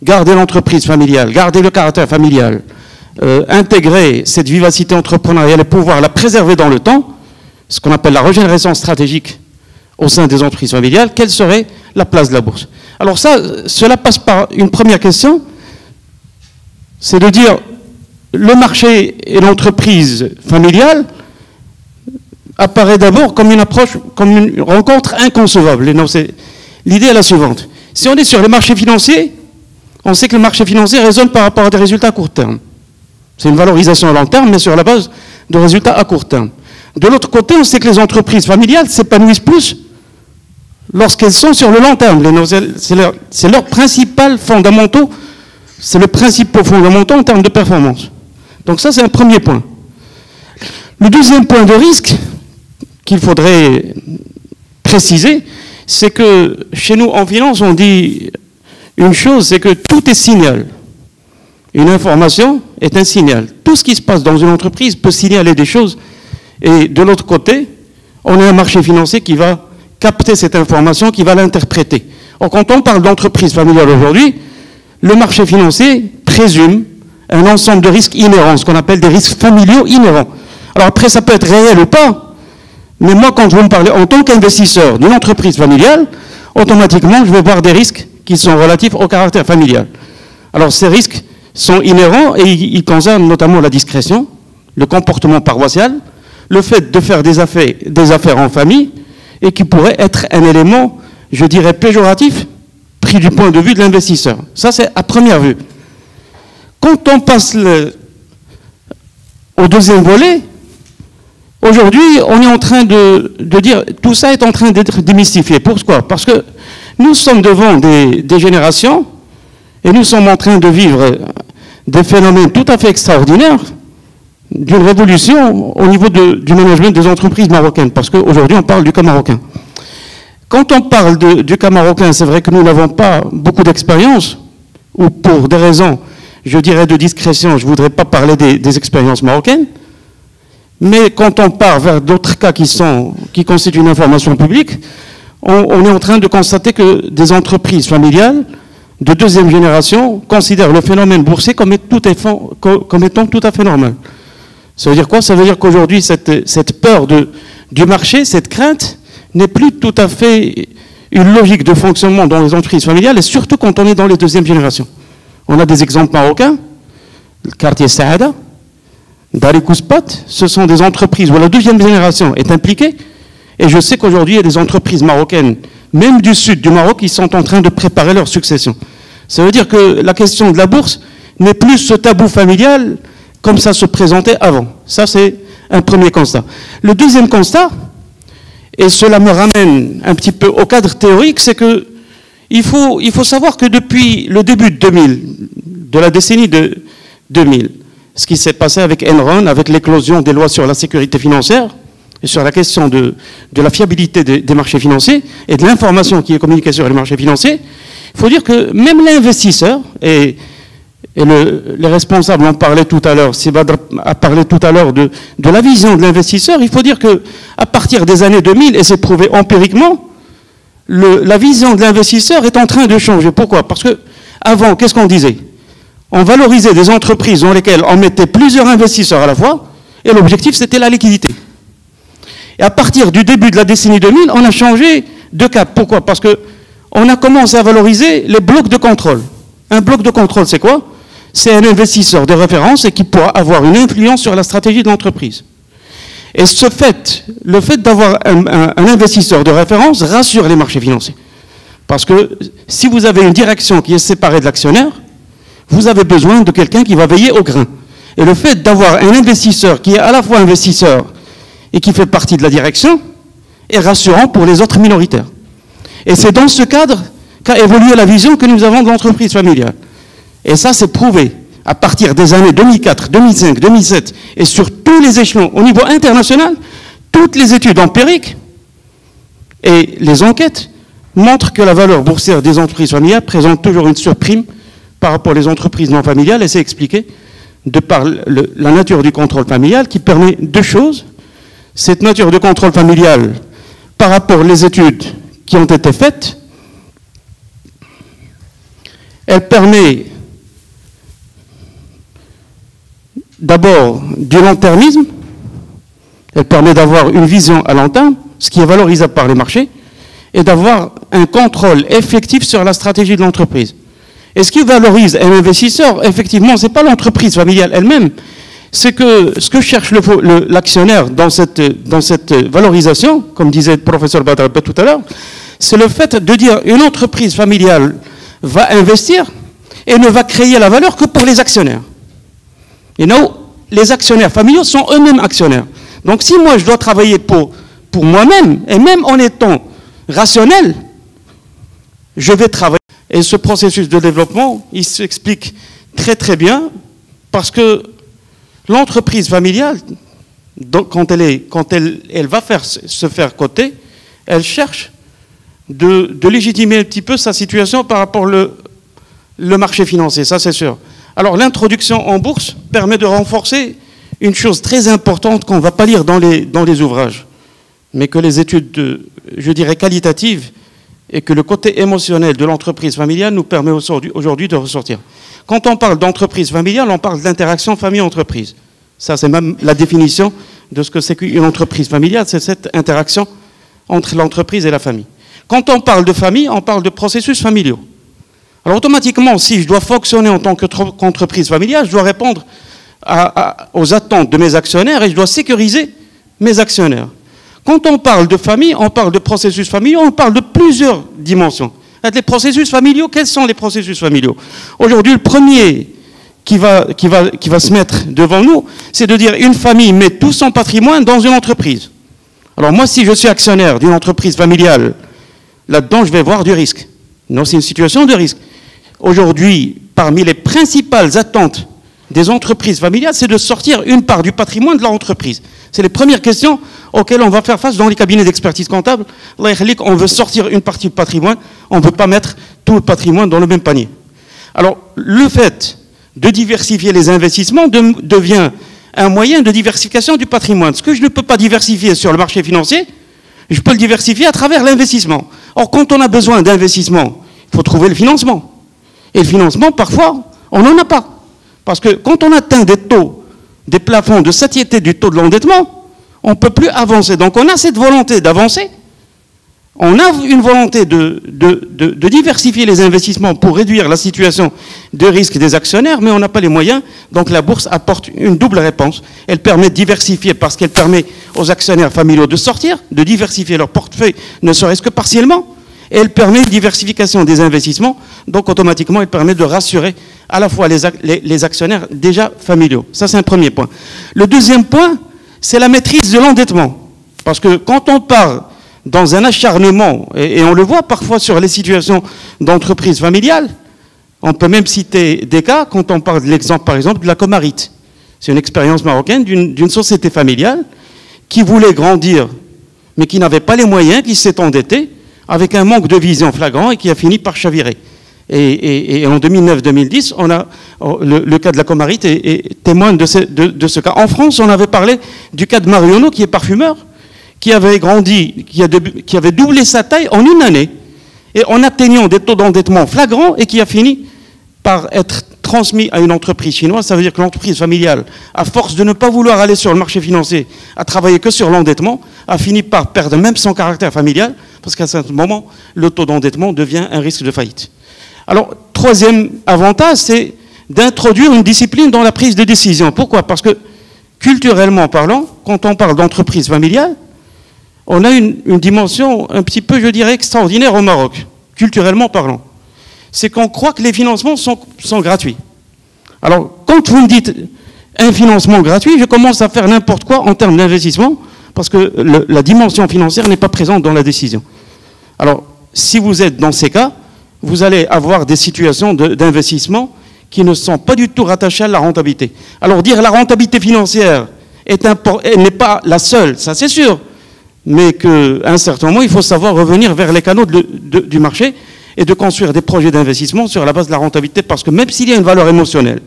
garder l'entreprise familiale, garder le caractère familial, intégrer cette vivacité entrepreneuriale et pouvoir la préserver dans le temps, ce qu'on appelle la régénération stratégique au sein des entreprises familiales, quelle serait la place de la bourse? Alors ça, cela passe par une première question, c'est de dire, le marché et l'entreprise familiale apparaît d'abord comme une approche, comme une rencontre inconcevable. L'idée est la suivante. Si on est sur les marchés financiers, on sait que le marché financier raisonne par rapport à des résultats à court terme. C'est une valorisation à long terme, mais sur la base de résultats à court terme. De l'autre côté, on sait que les entreprises familiales s'épanouissent plus lorsqu'elles sont sur le long terme. C'est leur principal fondamentaux, c'est le principal fondamental en termes de performance. Donc ça, c'est un premier point. Le deuxième point de risque qu'il faudrait préciser, c'est que chez nous, en finance, on dit une chose, c'est que tout est signal. Une information est un signal. Tout ce qui se passe dans une entreprise peut signaler des choses. Et de l'autre côté, on a un marché financier qui va capter cette information, qui va l'interpréter. Or, quand on parle d'entreprise familiale aujourd'hui, le marché financier présume un ensemble de risques inhérents, ce qu'on appelle des risques familiaux inhérents. Alors après, ça peut être réel ou pas, mais moi, quand je veux me parler en tant qu'investisseur d'une entreprise familiale, automatiquement, je vais voir des risques qui sont relatifs au caractère familial. Alors ces risques sont inhérents et ils concernent notamment la discrétion, le comportement paroissial, le fait de faire des affaires en famille, et qui pourrait être un élément, je dirais, péjoratif, pris du point de vue de l'investisseur. Ça, c'est à première vue. Quand on passe au deuxième volet, aujourd'hui, on est en train de dire, tout ça est en train d'être démystifié. Pourquoi? Parce que nous sommes devant des générations, et nous sommes en train de vivre des phénomènes tout à fait extraordinaires, d'une révolution au niveau du management des entreprises marocaines, parce qu'aujourd'hui on parle du cas marocain. Quand on parle du cas marocain, c'est vrai que nous n'avons pas beaucoup d'expérience, ou pour des raisons, je dirais, de discrétion, je ne voudrais pas parler des expériences marocaines, mais quand on part vers d'autres cas qui constituent une information publique, on est en train de constater que des entreprises familiales de deuxième génération considèrent le phénomène boursier comme étant tout à fait normal. Ça veut dire quoi? Ça veut dire qu'aujourd'hui, cette peur du marché, cette crainte, n'est plus tout à fait une logique de fonctionnement dans les entreprises familiales, et surtout quand on est dans les deuxièmes générations. On a des exemples marocains, le quartier Saada, Dari Kouspat, ce sont des entreprises où la deuxième génération est impliquée, et je sais qu'aujourd'hui, il y a des entreprises marocaines, même du sud du Maroc, qui sont en train de préparer leur succession. Ça veut dire que la question de la bourse n'est plus ce tabou familial comme ça se présentait avant. Ça, c'est un premier constat. Le deuxième constat, et cela me ramène un petit peu au cadre théorique, c'est que il faut savoir que depuis le début de la décennie de 2000, ce qui s'est passé avec Enron, avec l'éclosion des lois sur la sécurité financière, et sur la question de la fiabilité des marchés financiers, et de l'information qui est communiquée sur les marchés financiers, il faut dire que même l'investisseur, et les responsables en parlaient tout à l'heure, Sibadr a parlé tout à l'heure de la vision de l'investisseur, il faut dire qu'à partir des années 2000, et c'est prouvé empiriquement, la vision de l'investisseur est en train de changer. Pourquoi? Parce que avant, qu'est-ce qu'on disait? On valorisait des entreprises dans lesquelles on mettait plusieurs investisseurs à la fois, et l'objectif c'était la liquidité. Et à partir du début de la décennie 2000, on a changé de cap. Pourquoi? Parce qu'on a commencé à valoriser les blocs de contrôle. Un bloc de contrôle, c'est quoi? C'est un investisseur de référence et qui pourra avoir une influence sur la stratégie de l'entreprise. Et le fait d'avoir un investisseur de référence rassure les marchés financiers. Parce que si vous avez une direction qui est séparée de l'actionnaire, vous avez besoin de quelqu'un qui va veiller au grain. Et le fait d'avoir un investisseur qui est à la fois investisseur et qui fait partie de la direction est rassurant pour les autres minoritaires. Et c'est dans ce cadre qu'a évolué la vision que nous avons de l'entreprise familiale. Et ça, c'est prouvé à partir des années 2004, 2005, 2007 et sur tous les échelons au niveau international. Toutes les études empiriques et les enquêtes montrent que la valeur boursière des entreprises familiales présente toujours une surprime par rapport aux entreprises non familiales, et c'est expliqué de par la nature du contrôle familial qui permet deux choses. Cette nature de contrôle familial, par rapport aux études qui ont été faites, elle permet d'abord du long-termisme, elle permet d'avoir une vision à long terme, ce qui est valorisable par les marchés, et d'avoir un contrôle effectif sur la stratégie de l'entreprise. Et ce qui valorise un investisseur, effectivement, ce n'est pas l'entreprise familiale elle-même, c'est que ce que cherche l'actionnaire dans cette valorisation, comme disait le professeur Badrabet tout à l'heure, c'est le fait de dire une entreprise familiale va investir et ne va créer la valeur que pour les actionnaires. Et non, les actionnaires familiaux sont eux-mêmes actionnaires. Donc si moi je dois travailler pour moi-même, et même en étant rationnel, je vais travailler. Et ce processus de développement, il s'explique très très bien parce que l'entreprise familiale, quand elle va se faire coter, elle cherche de légitimer un petit peu sa situation par rapport le marché financier, ça c'est sûr. Alors l'introduction en bourse permet de renforcer une chose très importante qu'on ne va pas lire dans les ouvrages, mais que les études, je dirais, qualitatives, et que le côté émotionnel de l'entreprise familiale nous permet aujourd'hui de ressortir. Quand on parle d'entreprise familiale, on parle d'interaction famille-entreprise. Ça, c'est même la définition de ce que c'est qu'une entreprise familiale, c'est cette interaction entre l'entreprise et la famille. Quand on parle de famille, on parle de processus familiaux. Alors automatiquement, si je dois fonctionner en tant qu'entreprise familiale, je dois répondre aux attentes de mes actionnaires et je dois sécuriser mes actionnaires. Quand on parle de famille, on parle de processus familiaux, on parle de plusieurs dimensions. Les processus familiaux, quels sont les processus familiaux? Aujourd'hui, le premier qui va se mettre devant nous, c'est de dire une famille met tout son patrimoine dans une entreprise. Alors moi, si je suis actionnaire d'une entreprise familiale, là-dedans, je vais voir du risque. Non, c'est une situation de risque. Aujourd'hui, parmi les principales attentes des entreprises familiales, c'est de sortir une part du patrimoine de l'entreprise. C'est les premières questions auxquelles on va faire face dans les cabinets d'expertise comptable. On veut sortir une partie du patrimoine, on ne veut pas mettre tout le patrimoine dans le même panier. Alors, le fait de diversifier les investissements devient un moyen de diversification du patrimoine. Ce que je ne peux pas diversifier sur le marché financier, je peux le diversifier à travers l'investissement. Or, quand on a besoin d'investissement, il faut trouver le financement. Et le financement, parfois, on n'en a pas. Parce que quand on atteint des plafonds de satiété du taux de l'endettement, on ne peut plus avancer. Donc on a cette volonté d'avancer, on a une volonté de diversifier les investissements pour réduire la situation de risque des actionnaires, mais on n'a pas les moyens. Donc la bourse apporte une double réponse. Elle permet de diversifier parce qu'elle permet aux actionnaires familiaux de sortir, de diversifier leur portefeuille, ne serait-ce que partiellement. Et elle permet une diversification des investissements, donc automatiquement elle permet de rassurer à la fois les actionnaires déjà familiaux. Ça c'est un premier point. Le deuxième point, c'est la maîtrise de l'endettement. Parce que quand on part dans un acharnement, et on le voit parfois sur les situations d'entreprises familiales, on peut même citer des cas, quand on parle de l'exemple par exemple de la Comarite. C'est une expérience marocaine d'une société familiale qui voulait grandir, mais qui n'avait pas les moyens, qui s'est endettée, avec un manque de vision flagrant et qui a fini par chavirer. Et en 2009-2010, on a le cas de la Comarite est témoin de ce cas. En France, on avait parlé du cas de Marionneau, qui est parfumeur, qui avait grandi, qui avait doublé sa taille en une année, et en atteignant des taux d'endettement flagrants, et qui a fini par être transmis à une entreprise chinoise. Ça veut dire que l'entreprise familiale, à force de ne pas vouloir aller sur le marché financier, à travailler que sur l'endettement, a fini par perdre même son caractère familial, parce qu'à ce moment, le taux d'endettement devient un risque de faillite. Alors, troisième avantage, c'est d'introduire une discipline dans la prise de décision. Pourquoi? Parce que, culturellement parlant, quand on parle d'entreprise familiale, on a une dimension un petit peu, je dirais, extraordinaire au Maroc. culturellement parlant. C'est qu'on croit que les financements sont gratuits. Alors, quand vous me dites un financement gratuit, je commence à faire n'importe quoi en termes d'investissement, parce que la dimension financière n'est pas présente dans la décision. Alors, si vous êtes dans ces cas, vous allez avoir des situations d'investissement qui ne sont pas du tout rattachées à la rentabilité. Alors, dire la rentabilité financière n'est pas la seule, ça c'est sûr, mais qu'à un certain moment, il faut savoir revenir vers les canaux du marché et de construire des projets d'investissement sur la base de la rentabilité, parce que même s'il y a une valeur émotionnelle,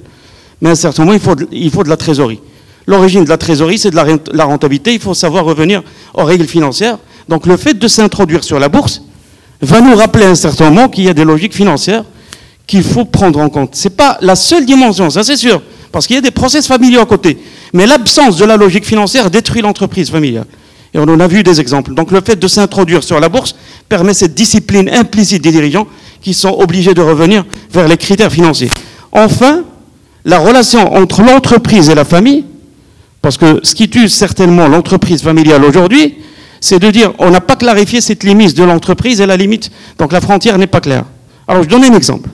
mais à un certain moment, il faut de la trésorerie. L'origine de la trésorerie, c'est de la rentabilité. Il faut savoir revenir aux règles financières. Donc le fait de s'introduire sur la bourse va nous rappeler à un certain moment qu'il y a des logiques financières qu'il faut prendre en compte. Ce n'est pas la seule dimension, ça c'est sûr, parce qu'il y a des process familiaux à côté. Mais l'absence de la logique financière détruit l'entreprise familiale. Et on en a vu des exemples. Donc le fait de s'introduire sur la bourse permet cette discipline implicite des dirigeants qui sont obligés de revenir vers les critères financiers. Enfin, la relation entre l'entreprise et la famille, parce que ce qui tue certainement l'entreprise familiale aujourd'hui, c'est de dire on n'a pas clarifié cette limite de l'entreprise et la limite, donc la frontière n'est pas claire. Alors je donne un exemple.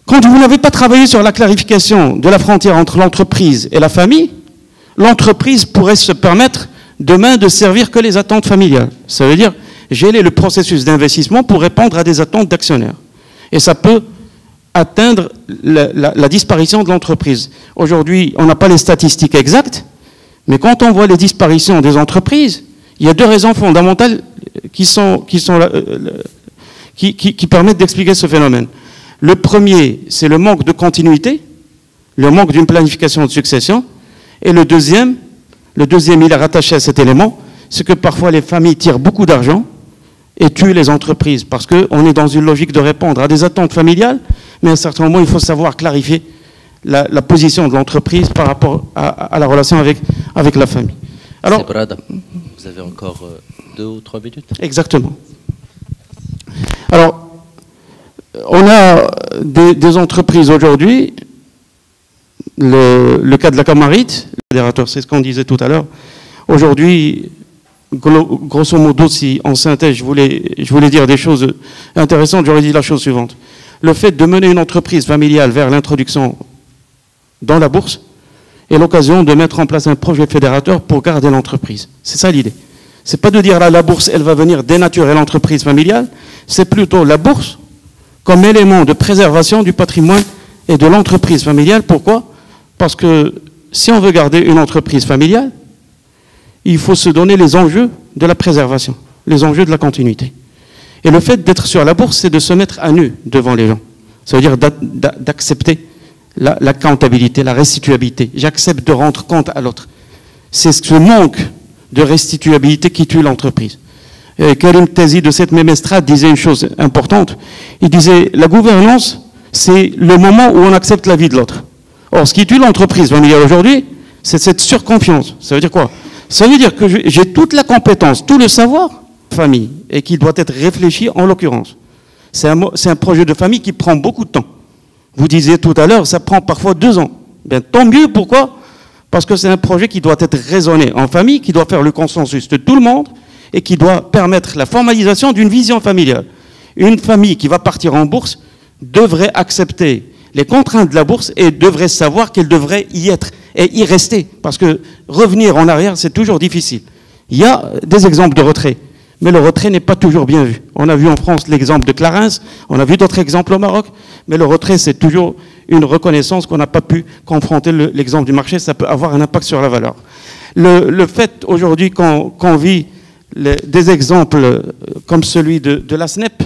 Quand vous n'avez pas travaillé sur la clarification de la frontière entre l'entreprise et la famille, l'entreprise pourrait se permettre demain de servir que les attentes familiales. Ça veut dire geler le processus d'investissement pour répondre à des attentes d'actionnaires. Et ça peut atteindre la disparition de l'entreprise. Aujourd'hui, on n'a pas les statistiques exactes, mais quand on voit les disparitions des entreprises, il y a deux raisons fondamentales qui permettent d'expliquer ce phénomène. Le premier, c'est le manque de continuité, le manque d'une planification de succession, et le deuxième, il est rattaché à cet élément, c'est que parfois les familles tirent beaucoup d'argent et tuent les entreprises, parce qu'on est dans une logique de répondre à des attentes familiales, mais à un certain moment, il faut savoir clarifier la position de l'entreprise par rapport à la relation avec la famille. Alors, Brada, vous avez encore 2 ou 3 minutes. Exactement. Alors, on a des entreprises aujourd'hui, le cas de la Camarite, le modérateur, c'est ce qu'on disait tout à l'heure. Aujourd'hui, grosso modo, si en synthèse, je voulais dire des choses intéressantes, j'aurais dit la chose suivante. Le fait de mener une entreprise familiale vers l'introduction dans la bourse est l'occasion de mettre en place un projet fédérateur pour garder l'entreprise. C'est ça l'idée. C'est pas de dire là, la bourse, elle va venir dénaturer l'entreprise familiale, c'est plutôt la bourse comme élément de préservation du patrimoine et de l'entreprise familiale. Pourquoi? Parce que si on veut garder une entreprise familiale, il faut se donner les enjeux de la préservation, les enjeux de la continuité. Et le fait d'être sur la bourse, c'est de se mettre à nu devant les gens. Ça veut dire d'accepter la comptabilité, la restituabilité. J'accepte de rendre compte à l'autre. C'est ce manque de restituabilité qui tue l'entreprise. Karim Tazi de cette même estrade disait une chose importante. Il disait, la gouvernance, c'est le moment où on accepte la vie de l'autre. Or, ce qui tue l'entreprise familiale aujourd'hui, c'est cette surconfiance. Ça veut dire quoi? Ça veut dire que j'ai toute la compétence, tout le savoir, famille, et qui doit être réfléchi en l'occurrence. C'est un projet de famille qui prend beaucoup de temps. Vous disiez tout à l'heure, ça prend parfois 2 ans. Bien, tant mieux, pourquoi? Parce que c'est un projet qui doit être raisonné en famille, qui doit faire le consensus de tout le monde, et qui doit permettre la formalisation d'une vision familiale. Une famille qui va partir en bourse devrait accepter les contraintes de la bourse et devrait savoir qu'elle devrait y être et y rester. Parce que revenir en arrière, c'est toujours difficile. Il y a des exemples de retrait, mais le retrait n'est pas toujours bien vu. On a vu en France l'exemple de Clarins, on a vu d'autres exemples au Maroc, mais le retrait, c'est toujours une reconnaissance qu'on n'a pas pu confronter l'exemple du marché, ça peut avoir un impact sur la valeur. Le fait aujourd'hui qu'on vit des exemples comme celui de la SNEP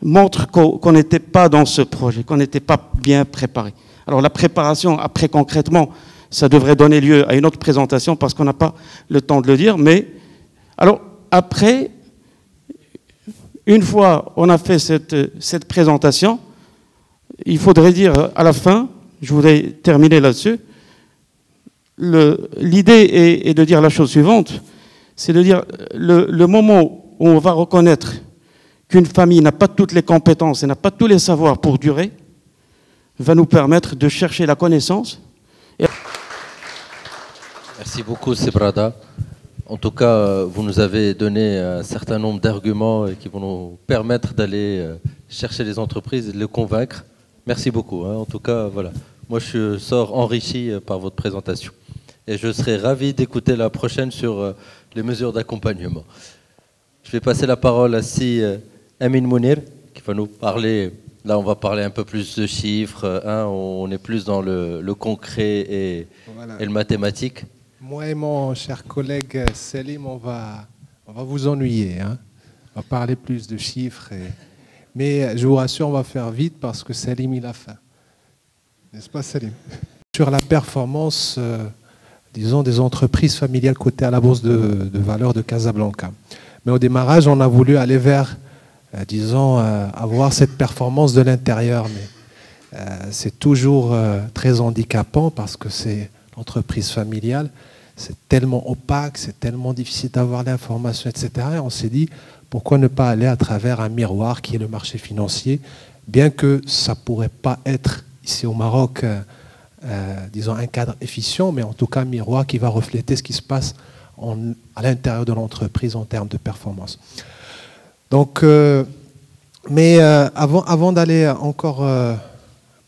montre qu'on n'était pas dans ce projet, qu'on n'était pas bien préparé. Alors la préparation, après concrètement, ça devrait donner lieu à une autre présentation parce qu'on n'a pas le temps de le dire, mais alors après, une fois on a fait cette présentation, il faudrait dire à la fin, je voudrais terminer là-dessus, l'idée est de dire la chose suivante, c'est de dire le moment où on va reconnaître qu'une famille n'a pas toutes les compétences et n'a pas tous les savoirs pour durer, va nous permettre de chercher la connaissance. Merci beaucoup, Sebrada. En tout cas, vous nous avez donné un certain nombre d'arguments qui vont nous permettre d'aller chercher les entreprises et de les convaincre. Merci beaucoup. En tout cas, voilà. Moi, je sors enrichi par votre présentation. Et je serai ravi d'écouter la prochaine sur les mesures d'accompagnement. Je vais passer la parole à Amin Mounir, qui va nous parler. Là, on va parler un peu plus de chiffres. On est plus dans le concret et le mathématique. Moi et mon cher collègue Selim, on va vous ennuyer. On va parler plus de chiffres. Mais je vous rassure, on va faire vite parce que Selim, il a faim. N'est-ce pas, Selim? Sur la performance, disons, des entreprises familiales cotées à la bourse de valeur de Casablanca. Mais au démarrage, on a voulu aller vers, disons, avoir cette performance de l'intérieur. Mais c'est toujours très handicapant parce que c'est l'entreprise familiale. C'est tellement opaque, c'est tellement difficile d'avoir l'information, etc. Et on s'est dit, pourquoi ne pas aller à travers un miroir qui est le marché financier, bien que ça ne pourrait pas être, ici au Maroc, disons, un cadre efficient, mais en tout cas un miroir qui va refléter ce qui se passe à l'intérieur de l'entreprise en termes de performance. Donc, mais avant d'aller encore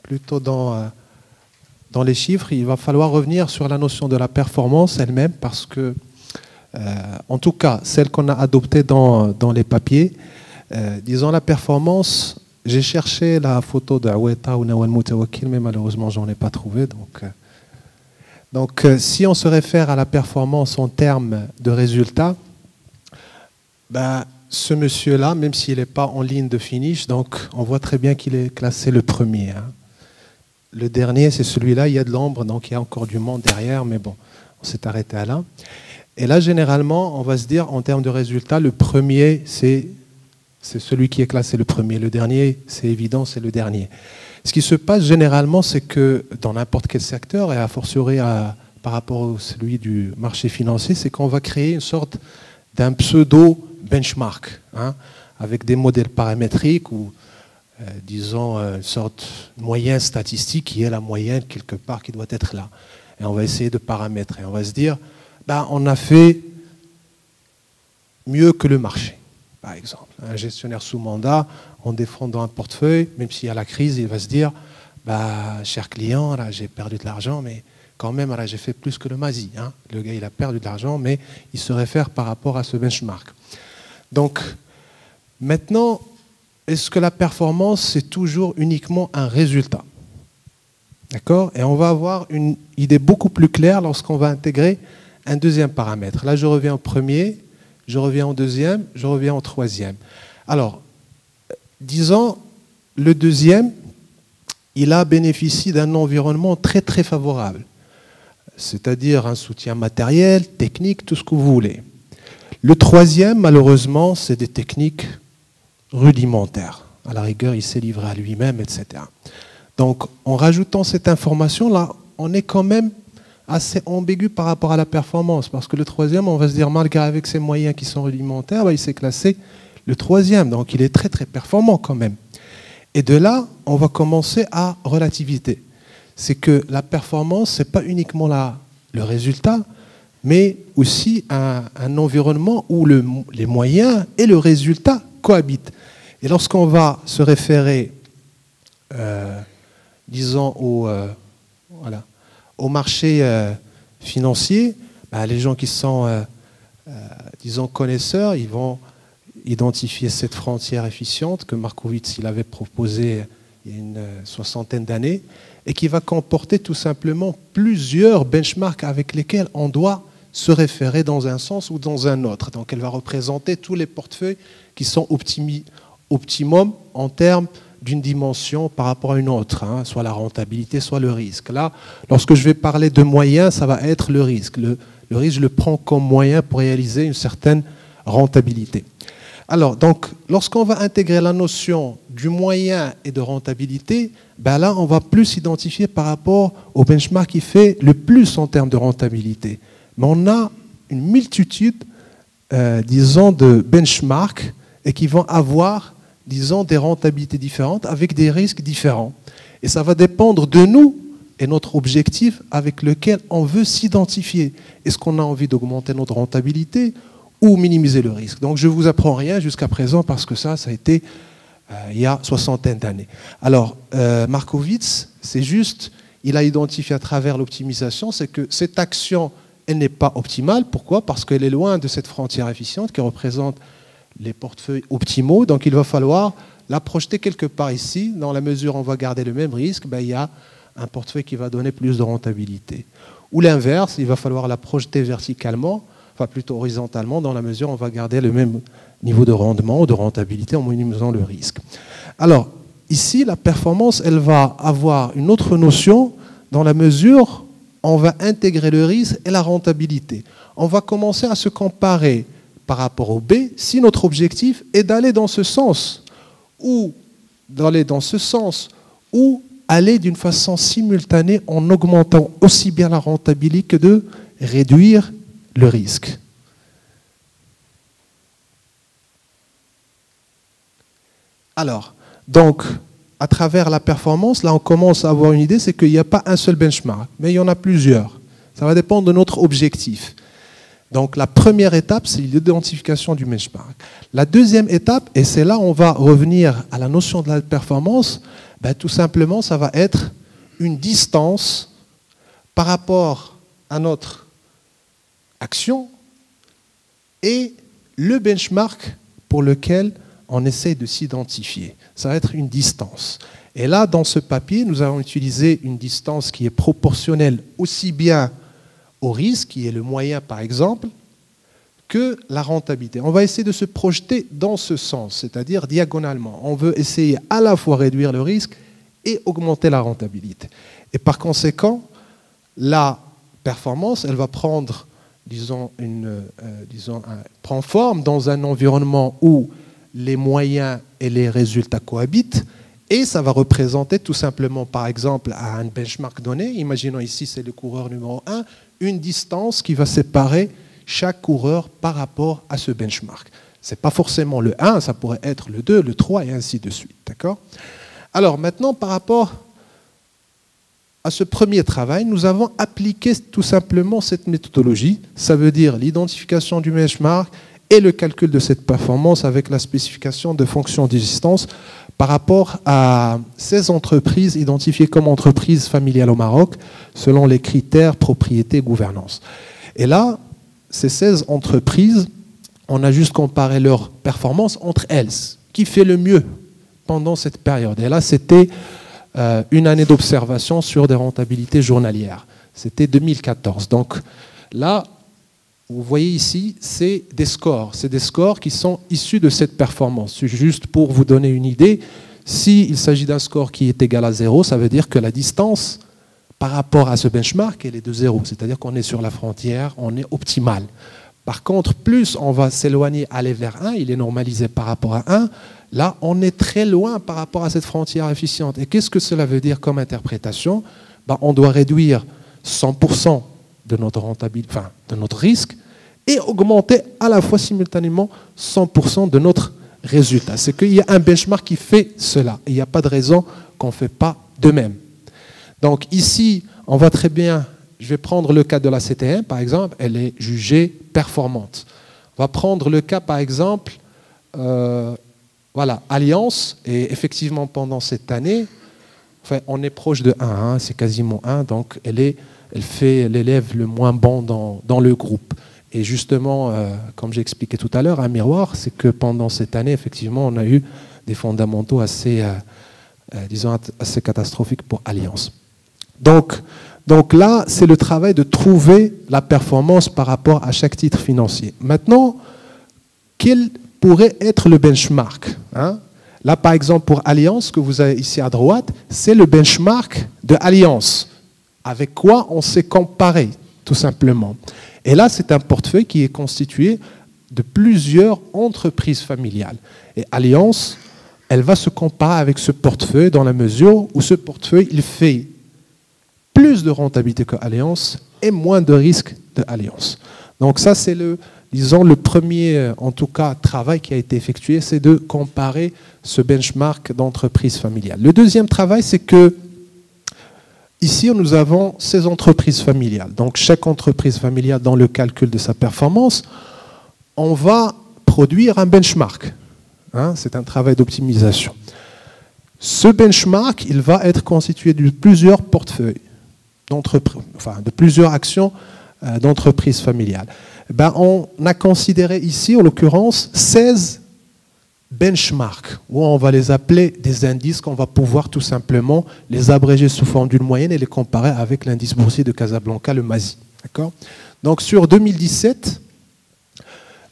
plutôt dans les chiffres, il va falloir revenir sur la notion de la performance elle-même parce que, en tout cas, celle qu'on a adoptée dans les papiers, disons la performance, j'ai cherché la photo de Aweta ou Nawal Moutawakil, mais malheureusement, je n'en ai pas trouvé. Donc, si on se réfère à la performance en termes de résultats, ben, ce monsieur-là, même s'il n'est pas en ligne de finish, donc on voit très bien qu'il est classé le premier. Le dernier, c'est celui-là, il y a de l'ombre, donc il y a encore du monde derrière, mais bon, on s'est arrêté à là. Et là, généralement, on va se dire, en termes de résultats, le premier, c'est celui qui est classé le premier. Le dernier, c'est évident, c'est le dernier. Ce qui se passe généralement, c'est que dans n'importe quel secteur, et a fortiori par rapport à celui du marché financier, c'est qu'on va créer une sorte d'un pseudo-benchmark, avec des modèles paramétriques ou disons, une sorte de moyenne statistique qui est la moyenne quelque part qui doit être là. Et on va essayer de paramétrer. On va se dire, ben, on a fait mieux que le marché, par exemple. Un gestionnaire sous mandat, en défendant un portefeuille, même s'il y a la crise, il va se dire, ben, cher client, là, j'ai perdu de l'argent, mais quand même, là, j'ai fait plus que le MASI. Le gars, il a perdu de l'argent, mais il se réfère par rapport à ce benchmark. Donc, maintenant, est-ce que la performance, c'est toujours uniquement un résultat? D'accord? Et on va avoir une idée beaucoup plus claire lorsqu'on va intégrer un deuxième paramètre. Là, je reviens au premier, je reviens au deuxième, je reviens au troisième. Alors, disons, le deuxième, il a bénéficié d'un environnement très, très favorable. C'est-à-dire un soutien matériel, technique, tout ce que vous voulez. Le troisième, malheureusement, c'est des techniques rudimentaire. À la rigueur, il s'est livré à lui-même, etc. Donc, en rajoutant cette information-là, on est quand même assez ambigu par rapport à la performance. Parce que le troisième, on va se dire, malgré avec ses moyens qui sont rudimentaires, il s'est classé le troisième. Donc, il est très, très performant quand même. Et de là, on va commencer à relativiser. C'est que la performance, ce n'est pas uniquement le résultat, mais aussi un environnement où les moyens et le résultat cohabitent. Et lorsqu'on va se référer, disons, au marché financier, les gens qui sont, disons, connaisseurs, ils vont identifier cette frontière efficiente que Markowitz il avait proposée il y a une soixantaine d'années et qui va comporter tout simplement plusieurs benchmarks avec lesquels on doit se référer dans un sens ou dans un autre. Donc elle va représenter tous les portefeuilles qui sont optimum en termes d'une dimension par rapport à une autre, soit la rentabilité, soit le risque. Là, lorsque je vais parler de moyens, ça va être le risque. Le risque, je le prends comme moyen pour réaliser une certaine rentabilité. Alors, donc, lorsqu'on va intégrer la notion du moyen et de rentabilité, là, on va plus s'identifier par rapport au benchmark qui fait le plus en termes de rentabilité. Mais on a une multitude, disons, de benchmarks et qui vont avoir, disons, des rentabilités différentes avec des risques différents. Et ça va dépendre de nous et notre objectif avec lequel on veut s'identifier. Est-ce qu'on a envie d'augmenter notre rentabilité ou minimiser le risque? Donc je ne vous apprends rien jusqu'à présent parce que ça a été il y a soixantaine d'années. Alors, Markowitz, c'est juste, il a identifié à travers l'optimisation, c'est que cette action, elle n'est pas optimale. Pourquoi? Parce qu'elle est loin de cette frontière efficiente qui représente les portefeuilles optimaux. Donc il va falloir la projeter quelque part ici. Dans la mesure où on va garder le même risque, ben, il y a un portefeuille qui va donner plus de rentabilité. Ou l'inverse, il va falloir la projeter verticalement, enfin plutôt horizontalement, dans la mesure où on va garder le même niveau de rendement ou de rentabilité en minimisant le risque. Alors, ici, la performance, elle va avoir une autre notion dans la mesure où on va intégrer le risque et la rentabilité. On va commencer à se comparer par rapport au B si notre objectif est d'aller dans ce sens, ou d'aller dans ce sens, ou aller d'une façon simultanée en augmentant aussi bien la rentabilité que de réduire le risque. Alors, donc, à travers la performance, là on commence à avoir une idée, c'est qu'il n'y a pas un seul benchmark, mais il y en a plusieurs. Ça va dépendre de notre objectif. Donc la première étape, c'est l'identification du benchmark. La deuxième étape, et c'est là où on va revenir à la notion de la performance, ben, tout simplement, ça va être une distance par rapport à notre action et le benchmark pour lequel on essaie de s'identifier. Ça va être une distance. Et là, dans ce papier, nous avons utilisé une distance qui est proportionnelle aussi bien au risque, qui est le moyen par exemple, que la rentabilité. On va essayer de se projeter dans ce sens, c'est-à-dire diagonalement. On veut essayer à la fois réduire le risque et augmenter la rentabilité. Et par conséquent, la performance, elle va prendre, prend forme dans un environnement où les moyens et les résultats cohabitent, et ça va représenter tout simplement, par exemple, à un benchmark donné, imaginons ici c'est le coureur numéro 1, une distance qui va séparer chaque coureur par rapport à ce benchmark. Ce n'est pas forcément le 1, ça pourrait être le 2, le 3 et ainsi de suite. D'accord ? Alors maintenant, par rapport à ce premier travail, nous avons appliqué tout simplement cette méthodologie. Ça veut dire l'identification du benchmark et le calcul de cette performance avec la spécification de fonctions de distance par rapport à 16 entreprises identifiées comme entreprises familiales au Maroc selon les critères propriété et gouvernance. Et là, ces 16 entreprises, on a juste comparé leur performance entre elles. Qui fait le mieux pendant cette période? Et là, c'était une année d'observation sur des rentabilités journalières. C'était 2014. Donc là, vous voyez ici, c'est des scores. C'est des scores qui sont issus de cette performance. Juste pour vous donner une idée, s'il s'agit d'un score qui est égal à 0, ça veut dire que la distance par rapport à ce benchmark, elle est de 0. C'est-à-dire qu'on est sur la frontière, on est optimal. Par contre, plus on va s'éloigner, aller vers 1, il est normalisé par rapport à 1, là, on est très loin par rapport à cette frontière efficiente. Et qu'est-ce que cela veut dire comme interprétation? Ben, on doit réduire 100% de notre rentabilité, enfin, de notre risque, et augmenter à la fois simultanément 100% de notre résultat. C'est qu'il y a un benchmark qui fait cela. Il n'y a pas de raison qu'on ne fait pas de même. Donc ici, on voit très bien, je vais prendre le cas de la CTM, par exemple, elle est jugée performante. On va prendre le cas, par exemple, voilà, Allianz, et effectivement, pendant cette année, enfin, on est proche de 1, hein, c'est quasiment 1, donc elle fait l'élève le moins bon dans le groupe. Et justement, comme j'ai expliqué tout à l'heure, un miroir, c'est que pendant cette année, effectivement, on a eu des fondamentaux assez, disons, assez catastrophiques pour Allianz. Donc là, c'est le travail de trouver la performance par rapport à chaque titre financier. Maintenant, quel pourrait être le benchmark, hein? Là, par exemple, pour Allianz, que vous avez ici à droite, c'est le benchmark de Allianz. Avec quoi on s'est comparé, tout simplement. Et là, c'est un portefeuille qui est constitué de plusieurs entreprises familiales. Et Allianz, elle va se comparer avec ce portefeuille dans la mesure où ce portefeuille, il fait plus de rentabilité que Allianz et moins de risque de Allianz. Donc ça, c'est disons, le premier, en tout cas, travail qui a été effectué, c'est de comparer ce benchmark d'entreprise familiale. Le deuxième travail, c'est que ici, nous avons 16 entreprises familiales. Donc, chaque entreprise familiale, dans le calcul de sa performance, on va produire un benchmark. Hein, c'est un travail d'optimisation. Ce benchmark, il va être constitué de plusieurs portefeuilles, de plusieurs actions d'entreprises familiales. Ben, on a considéré ici, en l'occurrence, 16 benchmarks, où on va les appeler des indices qu'on va pouvoir tout simplement les abréger sous forme d'une moyenne et les comparer avec l'indice boursier de Casablanca, le MASI. Donc sur 2017,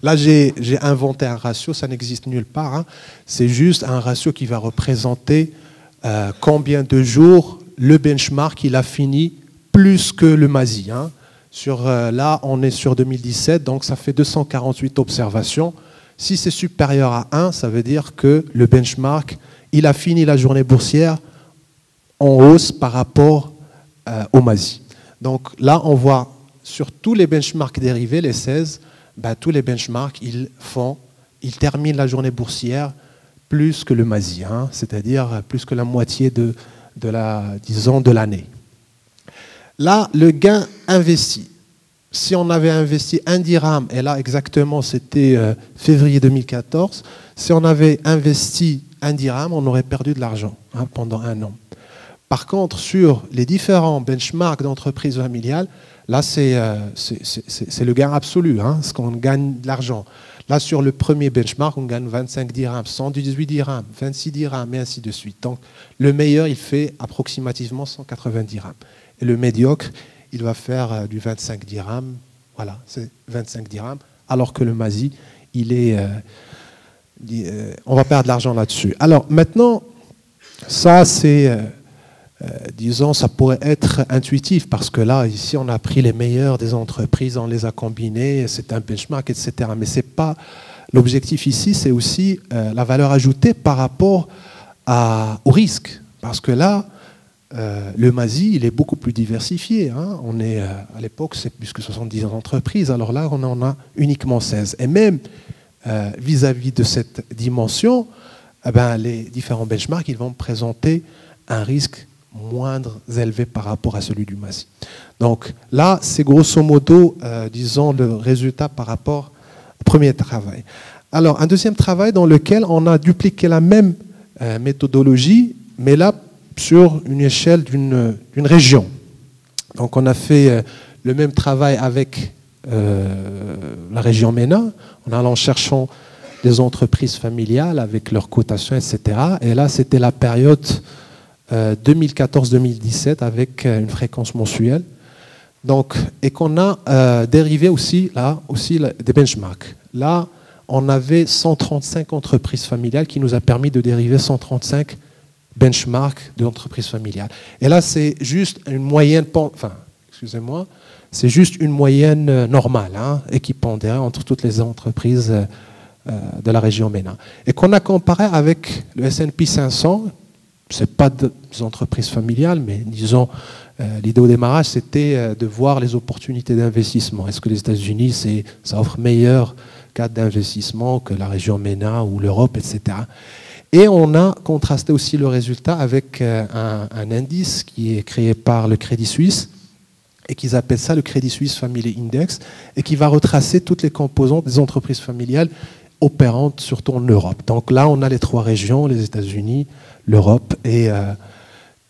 là j'ai inventé un ratio, ça n'existe nulle part, hein. C'est juste un ratio qui va représenter combien de jours le benchmark il a fini plus que le MASI. Hein. Là, on est sur 2017, donc ça fait 248 observations. Si c'est supérieur à 1, ça veut dire que le benchmark, il a fini la journée boursière en hausse par rapport au MASI. Donc là, on voit sur tous les benchmarks dérivés, les 16, ben, tous les benchmarks, ils terminent la journée boursière plus que le MASI, hein, c'est-à-dire plus que la moitié de l'année. Là, le gain investi. Si on avait investi 1 dirham, et là exactement c'était février 2014, si on avait investi 1 dirham, on aurait perdu de l'argent hein, pendant 1 an. Par contre, sur les différents benchmarks d'entreprises familiales, là c'est le gain absolu, hein, ce qu'on gagne de l'argent. Là sur le premier benchmark, on gagne 25 dirhams, 118 dirhams, 26 dirhams et ainsi de suite. Donc le meilleur, il fait approximativement 180 dirhams. Et le médiocre, il va faire du 25 dirhams, voilà, c'est 25 dirhams, alors que le MASI, on va perdre de l'argent là-dessus. Alors maintenant, ça c'est, disons, ça pourrait être intuitif, parce que là, ici, on a pris les meilleurs des entreprises, on les a combinés, c'est un benchmark, etc. Mais c'est pas l'objectif ici, c'est aussi la valeur ajoutée par rapport au risque, parce que là, le MASI, il est beaucoup plus diversifié. Hein. On est, à l'époque, c'est plus que 70 entreprises. Alors là, on en a uniquement 16. Et même vis-à-vis de cette dimension, eh ben, les différents benchmarks, ils vont présenter un risque moindre élevé par rapport à celui du MASI. Donc là, c'est grosso modo, disons, le résultat par rapport au premier travail. Alors, un deuxième travail dans lequel on a dupliqué la même méthodologie, mais là, sur une échelle d'une région. Donc on a fait le même travail avec la région MENA, en allant cherchant les entreprises familiales avec leurs cotations, etc. Et là, c'était la période 2014-2017 avec une fréquence mensuelle. Donc, et qu'on a dérivé aussi, des benchmarks. Là, on avait 135 entreprises familiales qui nous a permis de dériver 135 benchmark de l'entreprise familiale. Et là, c'est juste une moyenne, c'est juste une moyenne normale, hein, équipondérée entre toutes les entreprises de la région MENA. Et qu'on a comparé avec le S&P 500, c'est pas des entreprises familiales, mais disons, l'idée au démarrage, c'était de voir les opportunités d'investissement. Est-ce que les États-Unis, ça offre meilleur cadre d'investissement que la région MENA ou l'Europe, etc. Et on a contrasté aussi le résultat avec un indice qui est créé par le Crédit Suisse et qu'ils appellent ça le Crédit Suisse Family Index et qui va retracer toutes les composantes des entreprises familiales opérantes surtout en Europe. Donc là, on a les 3 régions, les États-Unis, l'Europe et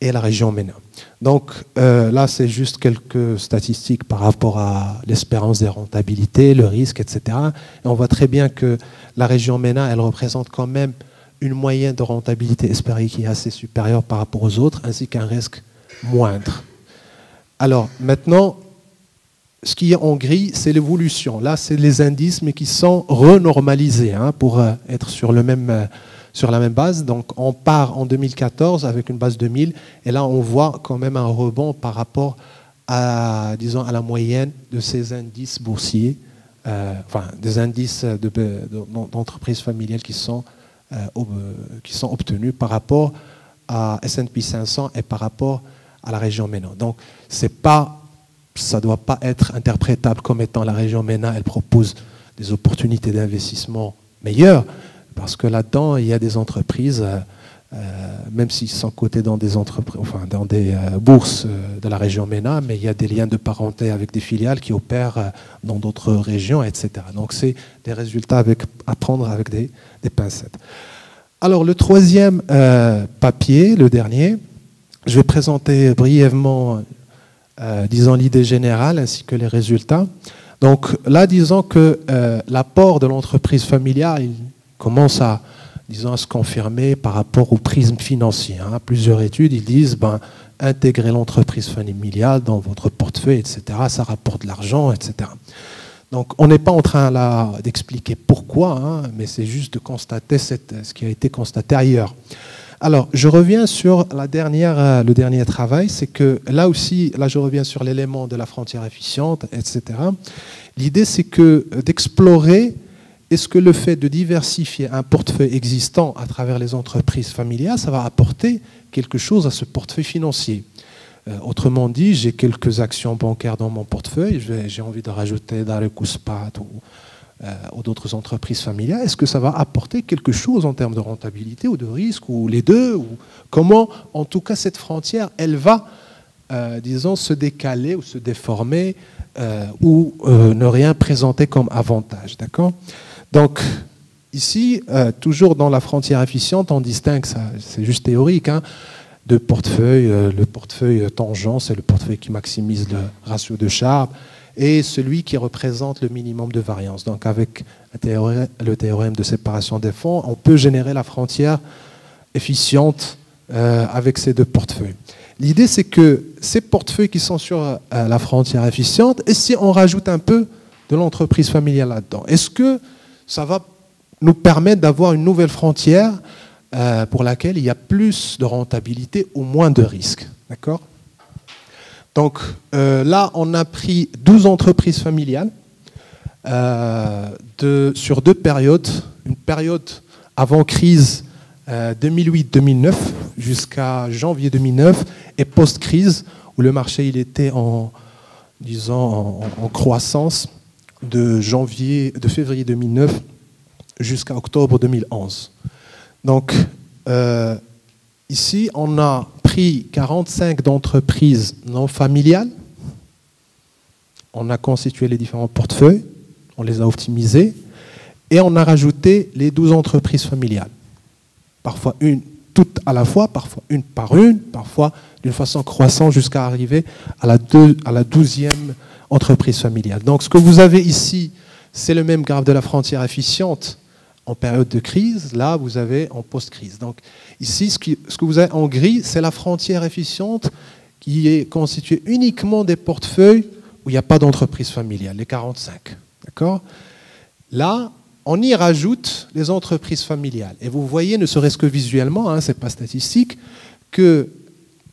la région MENA. Donc là, c'est juste quelques statistiques par rapport à l'espérance des rentabilités, le risque, etc. Et on voit très bien que la région MENA, elle représente quand même une moyenne de rentabilité espérée qui est assez supérieure par rapport aux autres, ainsi qu'un risque moindre. Alors maintenant, ce qui est en gris, c'est l'évolution. Là, c'est les indices, mais qui sont renormalisés hein, pour être sur la même base. Donc on part en 2014 avec une base 2000, et là on voit quand même un rebond par rapport à, disons, à la moyenne de ces indices boursiers, des indices d'entreprises familiales qui sont obtenus par rapport à S&P 500 et par rapport à la région MENA. Donc, ça ne doit pas être interprétable comme étant la région MENA, elle propose des opportunités d'investissement meilleures, parce que là-dedans, il y a des entreprises même s'ils sont cotés dans des entreprises, enfin dans des bourses de la région MENA, mais il y a des liens de parenté avec des filiales qui opèrent dans d'autres régions, etc. Donc c'est des résultats à prendre avec des pincettes. Alors le troisième papier, le dernier, je vais présenter brièvement, disons, l'idée générale ainsi que les résultats. Donc là, disons que l'apport de l'entreprise familiale, il commence à se confirmer par rapport au prisme financier. Plusieurs études, ils disent, intégrer l'entreprise familiale dans votre portefeuille, etc., ça rapporte de l'argent, etc. Donc on n'est pas en train là d'expliquer pourquoi, mais c'est juste de constater ce qui a été constaté ailleurs. Alors, je reviens sur le dernier travail, c'est que là aussi, je reviens sur l'élément de la frontière efficiente, etc. L'idée, c'est d'explorer, est-ce que le fait de diversifier un portefeuille existant à travers les entreprises familiales, ça va apporter quelque chose à ce portefeuille financier. Autrement dit, j'ai quelques actions bancaires dans mon portefeuille, j'ai envie de rajouter Darek ou Spat ou d'autres entreprises familiales, est-ce que ça va apporter quelque chose en termes de rentabilité ou de risque, ou les deux, ou comment, en tout cas, cette frontière, elle va, disons, se décaler ou se déformer, ou ne rien présenter comme avantage, d'accord? Donc, ici, toujours dans la frontière efficiente, on distingue, ça, c'est juste théorique, de portefeuille, le portefeuille tangent, c'est le portefeuille qui maximise le ratio de Sharpe, et celui qui représente le minimum de variance. Donc avec le théorème de séparation des fonds, on peut générer la frontière efficiente avec ces deux portefeuilles. L'idée, c'est que ces portefeuilles qui sont sur la frontière efficiente, et si on rajoute un peu de l'entreprise familiale là-dedans, est-ce que ça va nous permettre d'avoir une nouvelle frontière pour laquelle il y a plus de rentabilité ou moins de risques, d'accord ? Donc là, on a pris 12 entreprises familiales sur deux périodes. Une période avant crise 2008-2009 jusqu'à janvier 2009 et post-crise où le marché il était en croissance de février 2009 jusqu'à octobre 2011. Donc ici, on a pris 45 d'entreprises non familiales. On a constitué les différents portefeuilles, on les a optimisés, et on a rajouté les 12 entreprises familiales. Parfois une toute à la fois, parfois une par une, parfois d'une façon croissante jusqu'à arriver à la 12e entreprise familiale. Donc ce que vous avez ici, c'est le même graphe de la frontière efficiente en période de crise, là vous avez en post-crise. Donc ici, ce que vous avez en gris, c'est la frontière efficiente qui est constituée uniquement des portefeuilles où il n'y a pas d'entreprise familiale, les 45. D'accord ? Là, on y rajoute les entreprises familiales. Et vous voyez, ne serait-ce que visuellement, ce n'est pas statistique, que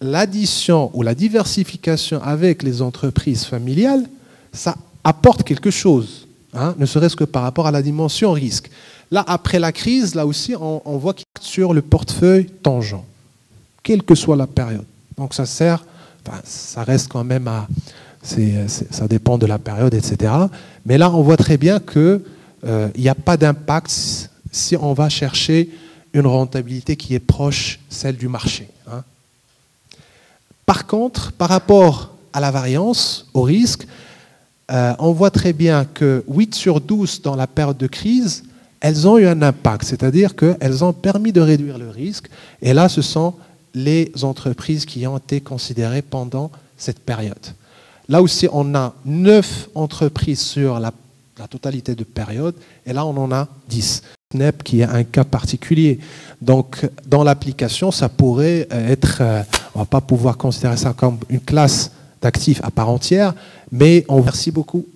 l'addition ou la diversification avec les entreprises familiales, ça apporte quelque chose, ne serait-ce que par rapport à la dimension risque. Là, après la crise, là aussi, on voit qu'il y a sur le portefeuille tangent, quelle que soit la période. Donc ça sert, ça reste quand même ça dépend de la période, etc. Mais là, on voit très bien qu'il n'y a pas d'impact si on va chercher une rentabilité qui est proche celle du marché. Par contre, par rapport à la variance, au risque, on voit très bien que 8 sur 12 dans la période de crise, elles ont eu un impact, c'est-à-dire qu'elles ont permis de réduire le risque. Et là, ce sont les entreprises qui ont été considérées pendant cette période. Là aussi, on a 9 entreprises sur la totalité de période, et là, on en a 10. SNEP qui est un cas particulier. Donc, dans l'application, ça pourrait être, on ne va pas pouvoir considérer ça comme une classe d'actifs à part entière, mais on remercie beaucoup.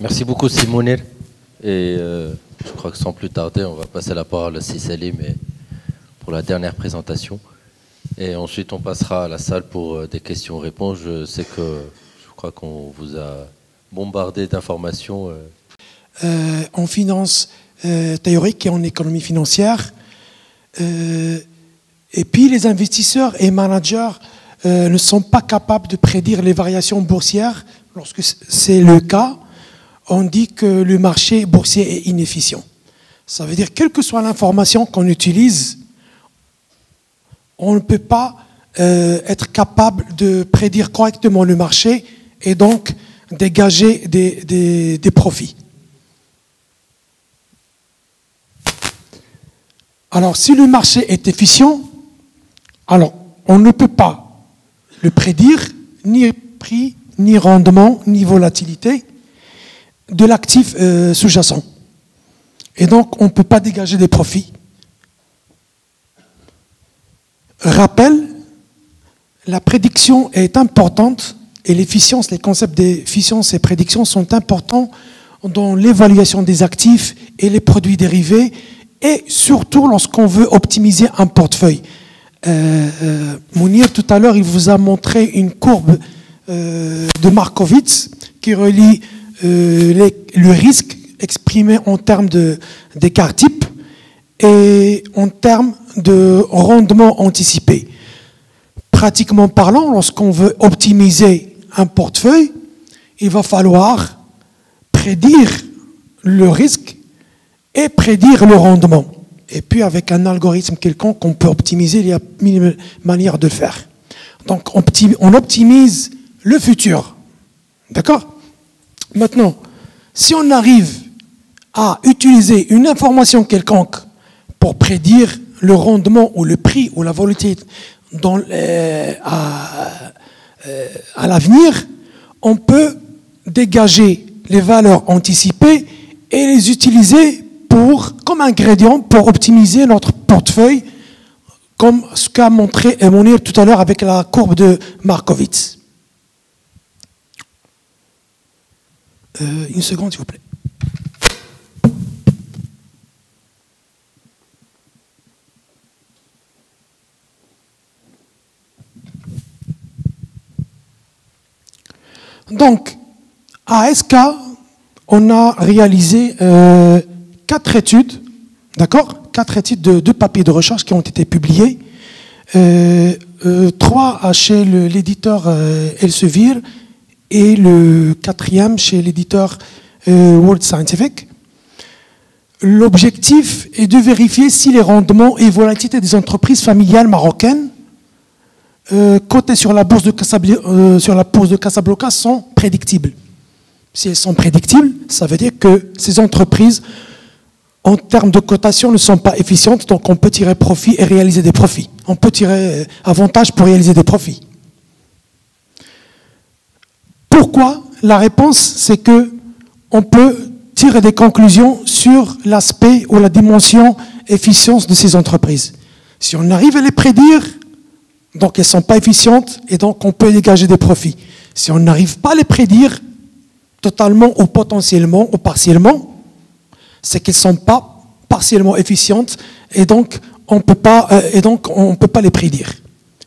Merci beaucoup Simounir. Et je crois que sans plus tarder, on va passer la parole à Selim pour la dernière présentation. Et ensuite, on passera à la salle pour des questions-réponses. Je crois qu'on vous a bombardé d'informations. En finance théorique et en économie financière. Et puis, les investisseurs et managers ne sont pas capables de prédire les variations boursières lorsque c'est le cas. on dit que le marché boursier est inefficient. Ça veut dire, quelle que soit l'information qu'on utilise, on ne peut pas être capable de prédire correctement le marché et donc dégager des profits. Alors, si le marché est efficient, alors on ne peut pas le prédire, ni prix, ni rendement, ni volatilité de l'actif sous-jacent. Et donc, on ne peut pas dégager des profits. Rappel, la prédiction est importante et l'efficience, les concepts d'efficience et prédiction sont importants dans l'évaluation des actifs et les produits dérivés et surtout lorsqu'on veut optimiser un portefeuille. Mounir, tout à l'heure, il vous a montré une courbe de Markowitz qui relie le risque exprimé en termes d'écart type et en termes de rendement anticipé. Pratiquement parlant, lorsqu'on veut optimiser un portefeuille, il va falloir prédire le risque et prédire le rendement. Et puis avec un algorithme quelconque qu'on peut optimiser, il y a mille manières de le faire. Donc on optimise le futur. D'accord ? Maintenant, si on arrive à utiliser une information quelconque pour prédire le rendement ou le prix ou la volatilité à l'avenir, on peut dégager les valeurs anticipées et les utiliser comme ingrédient pour optimiser notre portefeuille, comme ce qu'a montré Mounir tout à l'heure avec la courbe de Markowitz. Une seconde, s'il vous plaît. Donc, à SK, on a réalisé 4 études, d'accord ? 4 études de 2 papiers de recherche qui ont été publiés. 3 chez l'éditeur Elsevier et le 4e chez l'éditeur World Scientific. L'objectif est de vérifier si les rendements et volatilités des entreprises familiales marocaines cotées sur la bourse de Casablanca sont prédictibles. Si elles sont prédictibles, ça veut dire que ces entreprises, en termes de cotation, ne sont pas efficientes, donc on peut tirer profit et réaliser des profits. On peut tirer avantage pour réaliser des profits. Pourquoi ? La réponse, c'est que on peut tirer des conclusions sur l'aspect ou la dimension efficience de ces entreprises. Si on arrive à les prédire, donc elles ne sont pas efficientes et donc on peut dégager des profits. Si on n'arrive pas à les prédire totalement ou potentiellement ou partiellement, c'est qu'elles ne sont pas partiellement efficientes et donc on ne peut pas les prédire.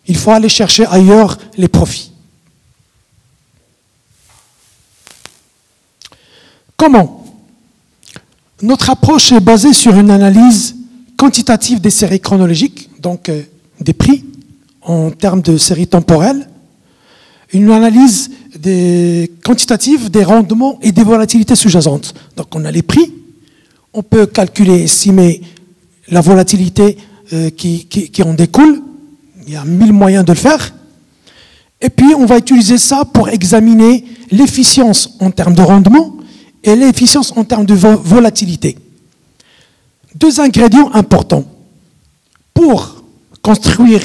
Il faut aller chercher ailleurs les profits. Comment ? Notre approche est basée sur une analyse quantitative des séries chronologiques, donc des prix en termes de séries temporelles, une analyse quantitative des rendements et des volatilités sous-jacentes. Donc on a les prix, on peut calculer, estimer la volatilité qui en découle, il y a 1000 moyens de le faire, et puis on va utiliser ça pour examiner l'efficience en termes de rendement et l'efficience en termes de volatilité. 2 ingrédients importants. Pour construire,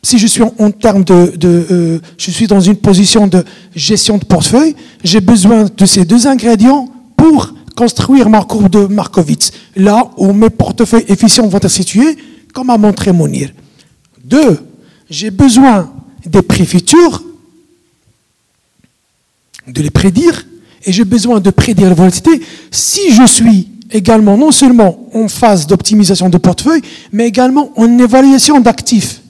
si je suis je suis dans une position de gestion de portefeuille, j'ai besoin de ces 2 ingrédients pour construire ma courbe de Markowitz, là où mes portefeuilles efficients vont être situés, comme a montré Mounir. 2, j'ai besoin des prix futurs, de les prédire, et j'ai besoin de prédire la volatilité si je suis également non seulement en phase d'optimisation de portefeuille, mais également en évaluation d'actifs.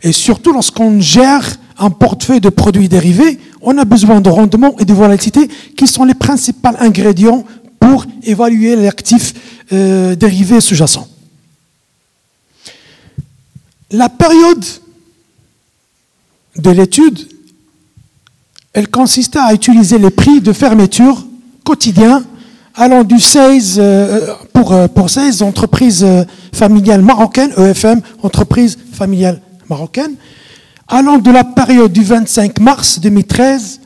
Et surtout lorsqu'on gère un portefeuille de produits dérivés, on a besoin de rendement et de volatilité qui sont les principaux ingrédients pour évaluer les actifs dérivés sous-jacents. La période de l'étude, elle consistait à utiliser les prix de fermeture quotidien allant du 16, pour 16 entreprises familiales marocaines, EFM, entreprises familiales marocaines, allant de la période du 25 mars 2013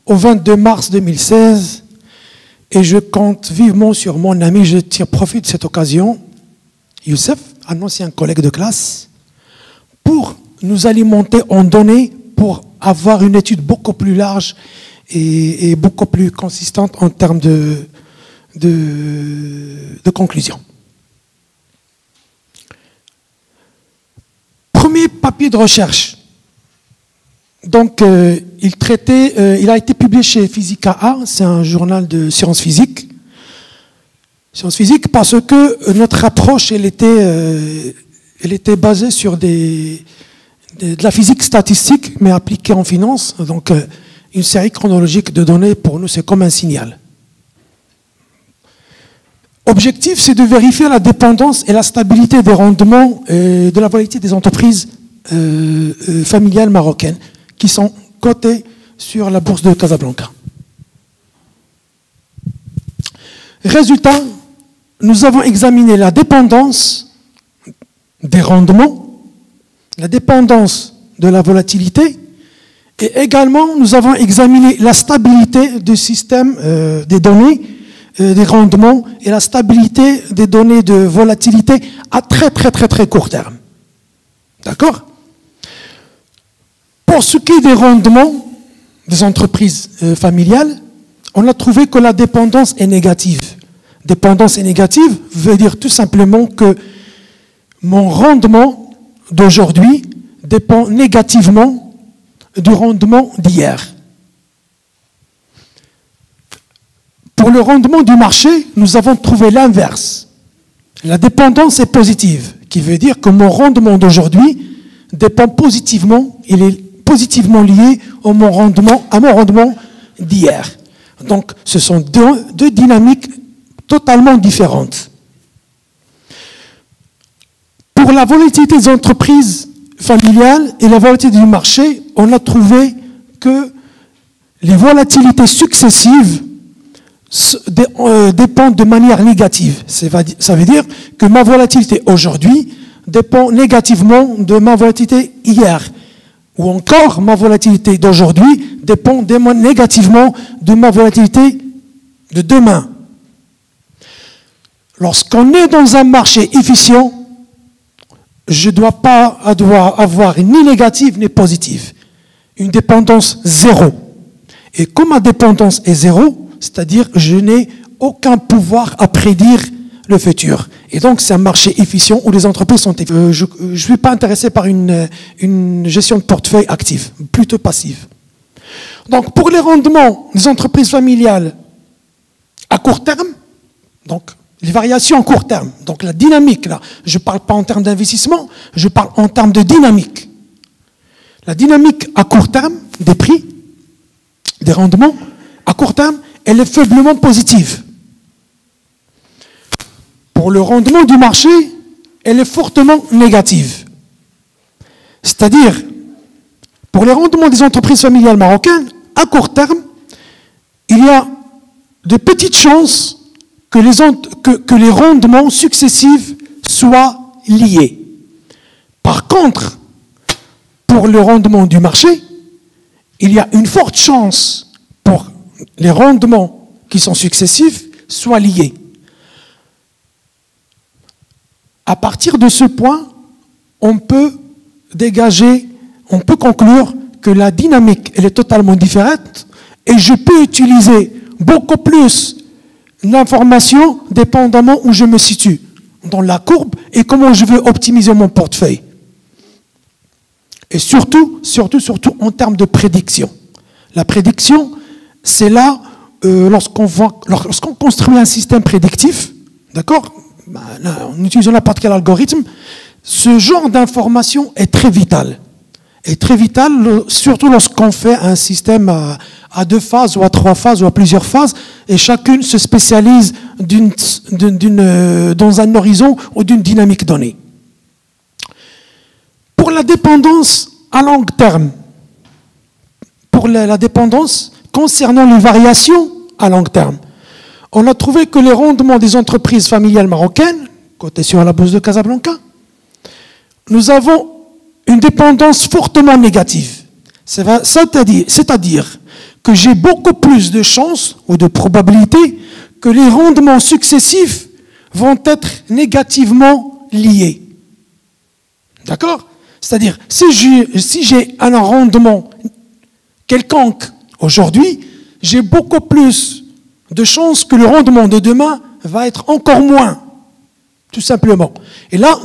au 22 mars 2016. Et je compte vivement sur mon ami, je tire profit de cette occasion, Youssef, un ancien collègue de classe, pour nous alimenter en données, pour avoir une étude beaucoup plus large et beaucoup plus consistante en termes de conclusion. Premier papier de recherche. Donc, il a été publié chez Physica A, c'est un journal de sciences physiques. Sciences physiques parce que notre approche, elle était basée sur de la physique statistique, mais appliquée en finance. Donc, une série chronologique de données, pour nous, c'est comme un signal. Objectif, c'est de vérifier la dépendance et la stabilité des rendements et de la volatilité des entreprises familiales marocaines qui sont cotées sur la bourse de Casablanca. Résultat, nous avons examiné la dépendance des rendements, la dépendance de la volatilité, et également nous avons examiné la stabilité du système des données, des rendements et la stabilité des données de volatilité à très court terme. D'accord ? Pour ce qui est des rendements des entreprises familiales, on a trouvé que la dépendance est négative. Dépendance est négative veut dire tout simplement que mon rendement d'aujourd'hui dépend négativement du rendement d'hier. Pour le rendement du marché, nous avons trouvé l'inverse. La dépendance est positive, qui veut dire que mon rendement d'aujourd'hui dépend positivement, il est positivement lié à mon rendement d'hier. Donc, ce sont deux dynamiques totalement différentes. Pour la volatilité des entreprises familiales et la volatilité du marché, on a trouvé que les volatilités successives dépendent de manière négative. Ça veut dire que ma volatilité aujourd'hui dépend négativement de ma volatilité hier. Ou encore, ma volatilité d'aujourd'hui dépend négativement de ma volatilité de demain. Lorsqu'on est dans un marché efficient, je ne dois pas avoir ni négative ni positive. Une dépendance zéro. Et comme ma dépendance est zéro, c'est-à-dire que je n'ai aucun pouvoir à prédire le futur. Et donc, c'est un marché efficient où les entreprises sont efficientes. Je ne suis pas intéressé par une gestion de portefeuille active, plutôt passive. Donc, pour les rendements des entreprises familiales à court terme, donc les variations à court terme, donc la dynamique, là, je ne parle pas en termes d'investissement, je parle en termes de dynamique. La dynamique à court terme des prix, des rendements, à court terme, elle est faiblement positive. Pour le rendement du marché, elle est fortement négative. C'est-à-dire, pour les rendements des entreprises familiales marocaines, à court terme, il y a de petites chances que les rendements successifs soient liés. Par contre, pour le rendement du marché, il y a une forte chance pour les rendements qui sont successifs soient liés. À partir de ce point, on peut conclure que la dynamique elle est totalement différente et je peux utiliser beaucoup plus l'information dépendamment où je me situe dans la courbe et comment je veux optimiser mon portefeuille. Et surtout en termes de prédiction. La prédiction, c'est là, lorsqu'on construit un système prédictif, d'accord, en utilisant n'importe quel algorithme, ce genre d'information est très vital. Est très vital, surtout lorsqu'on fait un système à 2 phases ou à 3 phases ou à plusieurs phases, et chacune se spécialise dans un horizon ou d'une dynamique donnée. Pour la dépendance à long terme, pour la dépendance concernant les variations à long terme, on a trouvé que les rendements des entreprises familiales marocaines, cotées sur la bourse de Casablanca, nous avons une dépendance fortement négative. C'est-à-dire que j'ai beaucoup plus de chances ou de probabilités que les rendements successifs vont être négativement liés. D'accord? C'est-à-dire, si j'ai un rendement quelconque aujourd'hui, j'ai beaucoup plus de chances que le rendement de demain va être encore moins, tout simplement. Et là,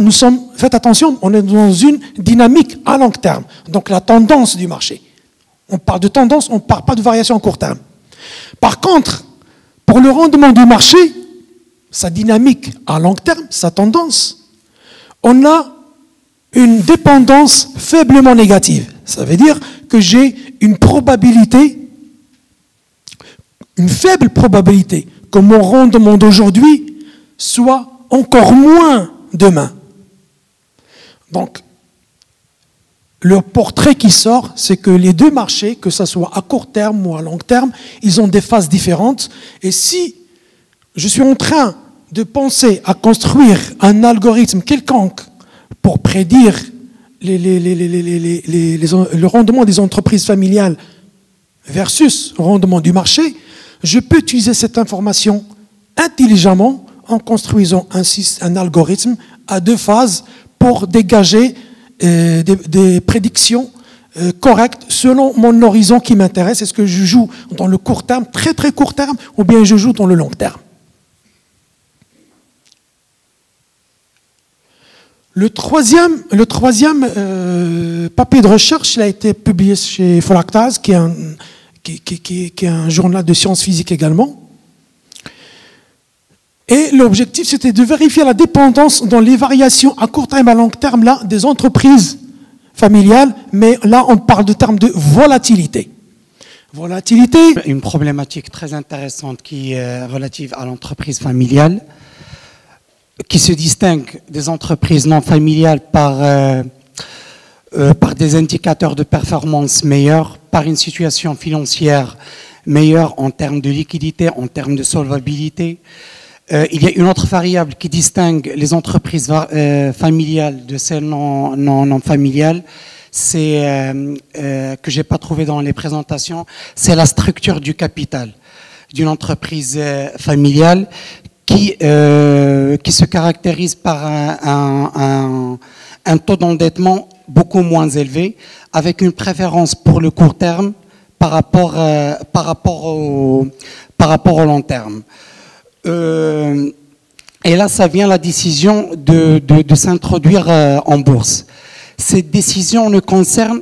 faites attention, on est dans une dynamique à long terme. Donc la tendance du marché. On parle de tendance, on ne parle pas de variation à court terme. Par contre, pour le rendement du marché, sa dynamique à long terme, sa tendance, on a une dépendance faiblement négative. Ça veut dire que j'ai une faible probabilité que mon rendement d'aujourd'hui soit encore moins demain. Donc, le portrait qui sort, c'est que les deux marchés, que ce soit à court terme ou à long terme, ils ont des phases différentes. Et si je suis en train de penser à construire un algorithme quelconque pour prédire le rendement des entreprises familiales versus le rendement du marché, je peux utiliser cette information intelligemment en construisant un algorithme à deux phases pour dégager des prédictions correctes selon mon horizon qui m'intéresse. Est-ce que je joue dans le court terme, très très court terme, ou bien je joue dans le long terme? Le troisième papier de recherche, il a été publié chez Fractals, qui est un journal de sciences physiques également. Et l'objectif, c'était de vérifier la dépendance dans les variations à court terme et à long terme là, des entreprises familiales, mais là, on parle de termes de volatilité. Volatilité. Une problématique très intéressante qui est relative à l'entreprise familiale, qui se distingue des entreprises non familiales par des indicateurs de performance meilleurs, par une situation financière meilleure en termes de liquidité, en termes de solvabilité. Il y a une autre variable qui distingue les entreprises familiales de celles non familiales, c'est que j'ai pas trouvé dans les présentations, c'est la structure du capital d'une entreprise familiale qui se caractérise par un taux d'endettement beaucoup moins élevé, avec une préférence pour le court terme par rapport au long terme. Et là, ça vient la décision de s'introduire en bourse. Cette décision ne concerne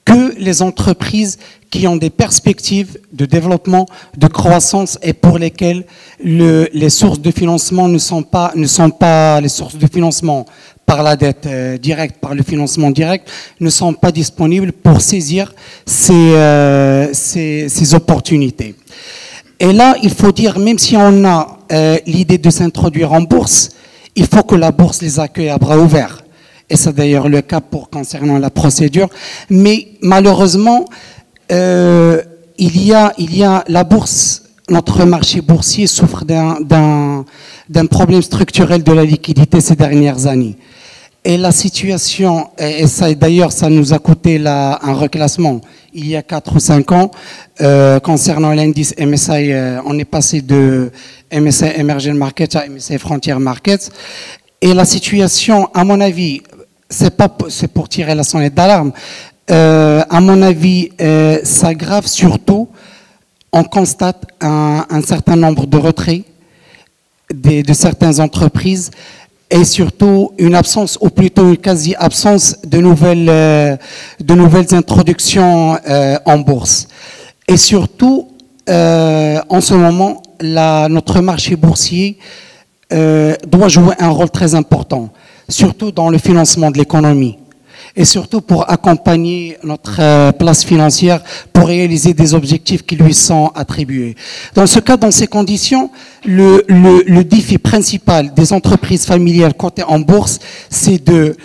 que les entreprises qui ont des perspectives de développement, de croissance et pour lesquelles les sources de financement ne sont pas les sources de financement par la dette directe, par le financement direct, ne sont pas disponibles pour saisir ces opportunités. Et là, il faut dire, même si on a l'idée de s'introduire en bourse, il faut que la bourse les accueille à bras ouverts. Et c'est d'ailleurs le cas concernant la procédure. Mais malheureusement, il y a la bourse, notre marché boursier souffre d'un problème structurel de la liquidité ces dernières années. Et la situation, et ça d'ailleurs ça nous a coûté un reclassement il y a 4 ou 5 ans, concernant l'indice MSCI, on est passé de MSCI Emerging Markets à MSCI Frontier Markets. Et la situation, à mon avis, c'est pour tirer la sonnette d'alarme, à mon avis, s'aggrave surtout, on constate un certain nombre de retraits de certaines entreprises et surtout une absence, ou plutôt une quasi-absence de nouvelles introductions en bourse. Et surtout, en ce moment, notre marché boursier doit jouer un rôle très important, surtout dans le financement de l'économie et surtout pour accompagner notre place financière pour réaliser des objectifs qui lui sont attribués. Dans ce cas, dans ces conditions, le défi principal des entreprises familiales cotées en bourse, c'est de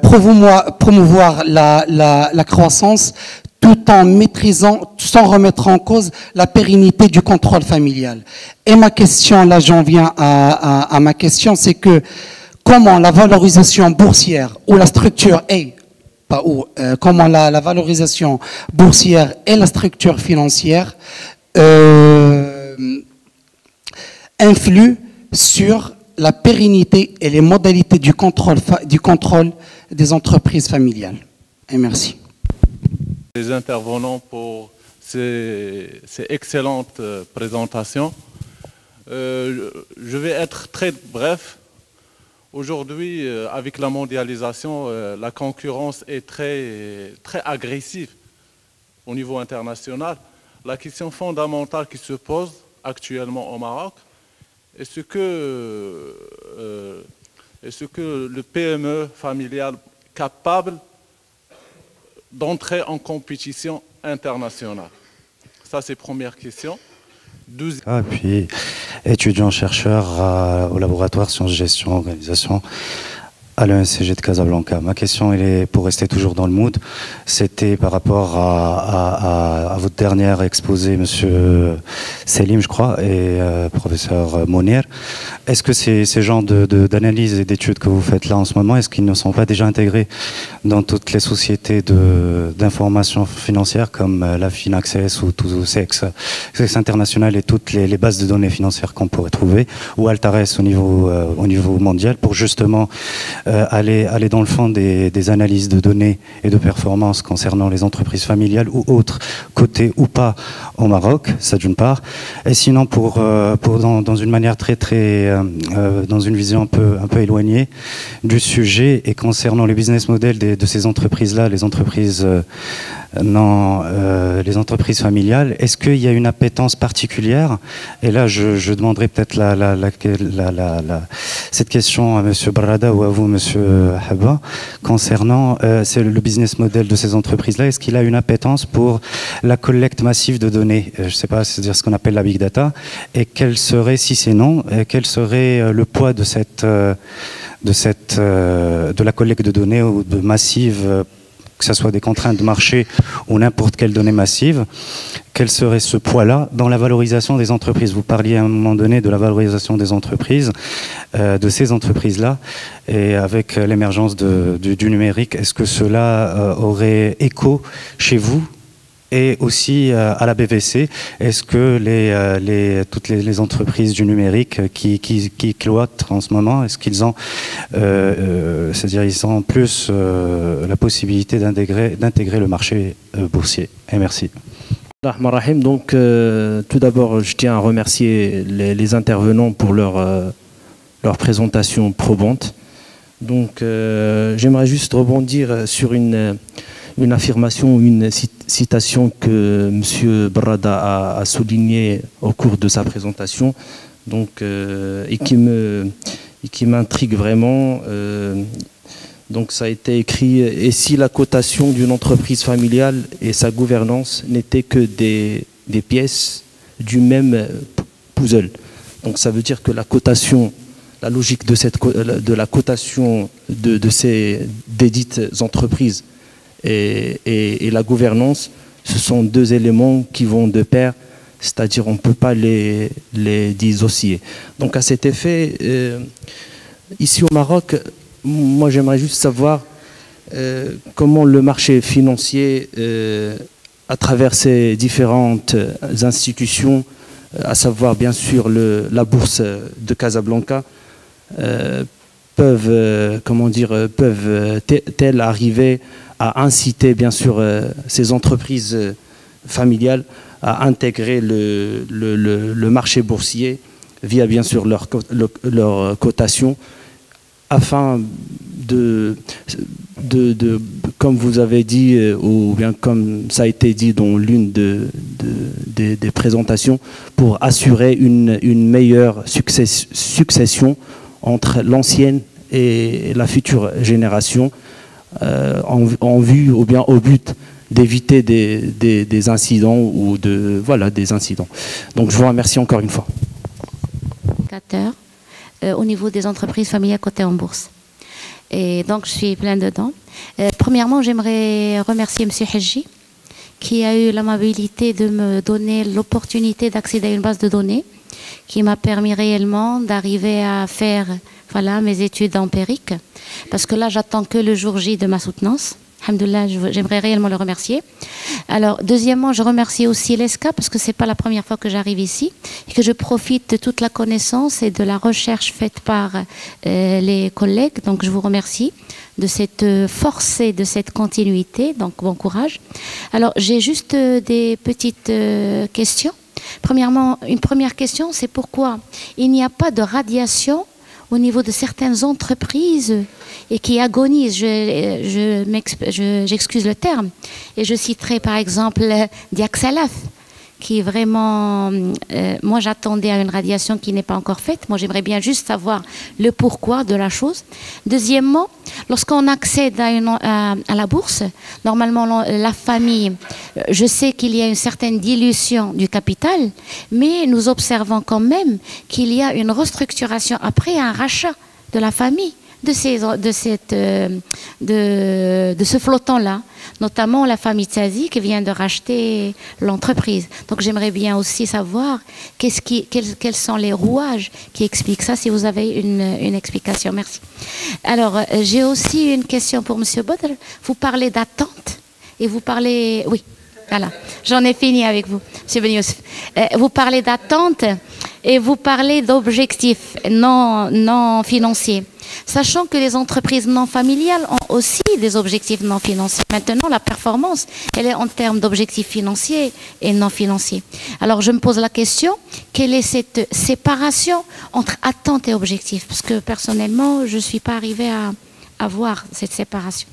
promouvoir la croissance tout en maîtrisant, sans remettre en cause la pérennité du contrôle familial. Et ma question, là j'en viens à ma question, c'est que comment la valorisation boursière ou la structure est, pas où, comment la valorisation boursière et la structure financière influent sur la pérennité et les modalités du contrôle des entreprises familiales. Et merci. Les intervenants pour ces excellentes présentations. Je vais être très bref. Aujourd'hui, avec la mondialisation, la concurrence est très agressive au niveau international. La question fondamentale qui se pose actuellement au Maroc est-ce que le PME familial capable d'entrer en compétition internationale? Ça, c'est la première question. Et puis, étudiant-chercheur au laboratoire sciences gestion organisation à l'ENCG de Casablanca. Ma question, elle est, pour rester toujours dans le mood, c'était par rapport à votre dernier exposé, monsieur Selim, je crois, et professeur Mounir. Est-ce que ces genres d'analyses et d'études que vous faites là en ce moment, est-ce qu'ils ne sont pas déjà intégrés dans toutes les sociétés d'information financière comme la Finaccess ou Sex International et toutes les bases de données financières qu'on pourrait trouver, ou Altares au niveau mondial, pour justement aller dans le fond des analyses de données et de performances concernant les entreprises familiales ou autres, cotées ou pas au Maroc, ça d'une part. Et sinon, dans une manière dans une vision un peu éloignée du sujet et concernant les business models de ces entreprises-là, les entreprises familiales, est-ce qu'il y a une appétence particulière? Et là, je demanderai peut-être cette question à M. Barrada ou à vous, M. Habba, concernant le business model de ces entreprises-là. Est-ce qu'il a une appétence pour la collecte massive de données? Je ne sais pas, c'est-à-dire ce qu'on appelle la big data. Et quel serait, si c'est non, quel serait le poids de la collecte de données ou de massive, que ce soit des contraintes de marché ou n'importe quelle donnée massive, quel serait ce poids-là dans la valorisation des entreprises? Vous parliez à un moment donné de la valorisation des entreprises, de ces entreprises-là, et avec l'émergence du numérique, est-ce que cela aurait écho chez vous et aussi à la BVC? Est-ce que toutes les entreprises du numérique qui cloîtrent en ce moment, est-ce qu'ils ont, c'est-à-dire ils ont plus la possibilité d'intégrer le marché boursier? Et merci. Donc, tout d'abord, je tiens à remercier les intervenants pour leur présentation probante. Donc, j'aimerais juste rebondir sur une affirmation, une citation que M. Barrada a soulignée au cours de sa présentation, donc, et qui m'intrigue vraiment. Donc ça a été écrit, et si la cotation d'une entreprise familiale et sa gouvernance n'étaient que des pièces du même puzzle. Donc ça veut dire que la cotation, la logique de la cotation des dites entreprises et la gouvernance, ce sont deux éléments qui vont de pair, c'est-à-dire on ne peut pas les dissocier. Donc à cet effet, ici au Maroc, moi j'aimerais juste savoir comment le marché financier, à travers ces différentes institutions, à savoir bien sûr la bourse de Casablanca, peuvent-elles arriver à inciter bien sûr ces entreprises familiales à intégrer le marché boursier via bien sûr leur cotation, afin comme vous avez dit, ou bien comme ça a été dit dans l'une des présentations, pour assurer une meilleure succession entre l'ancienne et la future génération, en vue ou bien au but d'éviter des incidents ou des incidents. Donc je vous remercie encore une fois. Au niveau des entreprises familiales cotées en bourse. Et donc je suis plein dedans. Premièrement, j'aimerais remercier M. Hedji qui a eu l'amabilité de me donner l'opportunité d'accéder à une base de données qui m'a permis réellement d'arriver à faire voilà, mes études empiriques. Parce que là, j'attends que le jour J de ma soutenance. Alhamdoulilah, j'aimerais réellement le remercier. Alors, deuxièmement, je remercie aussi l'ESCA parce que c'est pas la première fois que j'arrive ici et que je profite de toute la connaissance et de la recherche faite par les collègues. Donc, je vous remercie de cette force et de cette continuité. Donc, bon courage. Alors, j'ai juste des petites questions. Premièrement, une première question, c'est pourquoi il n'y a pas de radiation au niveau de certaines entreprises et qui agonisent, j'excuse le terme, et je citerai par exemple Diaxalaf, qui est vraiment, moi j'attendais à une radiation qui n'est pas encore faite, moi j'aimerais bien juste savoir le pourquoi de la chose. Deuxièmement, lorsqu'on accède à la bourse, normalement la famille, je sais qu'il y a une certaine dilution du capital, mais nous observons quand même qu'il y a une restructuration après un rachat de la famille de ce flottant-là, notamment la famille Tzazi qui vient de racheter l'entreprise. Donc j'aimerais bien aussi savoir quels sont les rouages qui expliquent ça, si vous avez une explication. Merci. Alors, j'ai aussi une question pour M. Badr. Vous parlez d'attente et vous parlez... Oui, voilà, j'en ai fini avec vous, M. Ben Youssef. Vous parlez d'attente et vous parlez d'objectifs non financiers. Sachant que les entreprises non familiales ont aussi des objectifs non financiers. Maintenant, la performance, elle est en termes d'objectifs financiers et non financiers. Alors, je me pose la question, quelle est cette séparation entre attente et objectif? Parce que personnellement, je ne suis pas arrivée à voir cette séparation.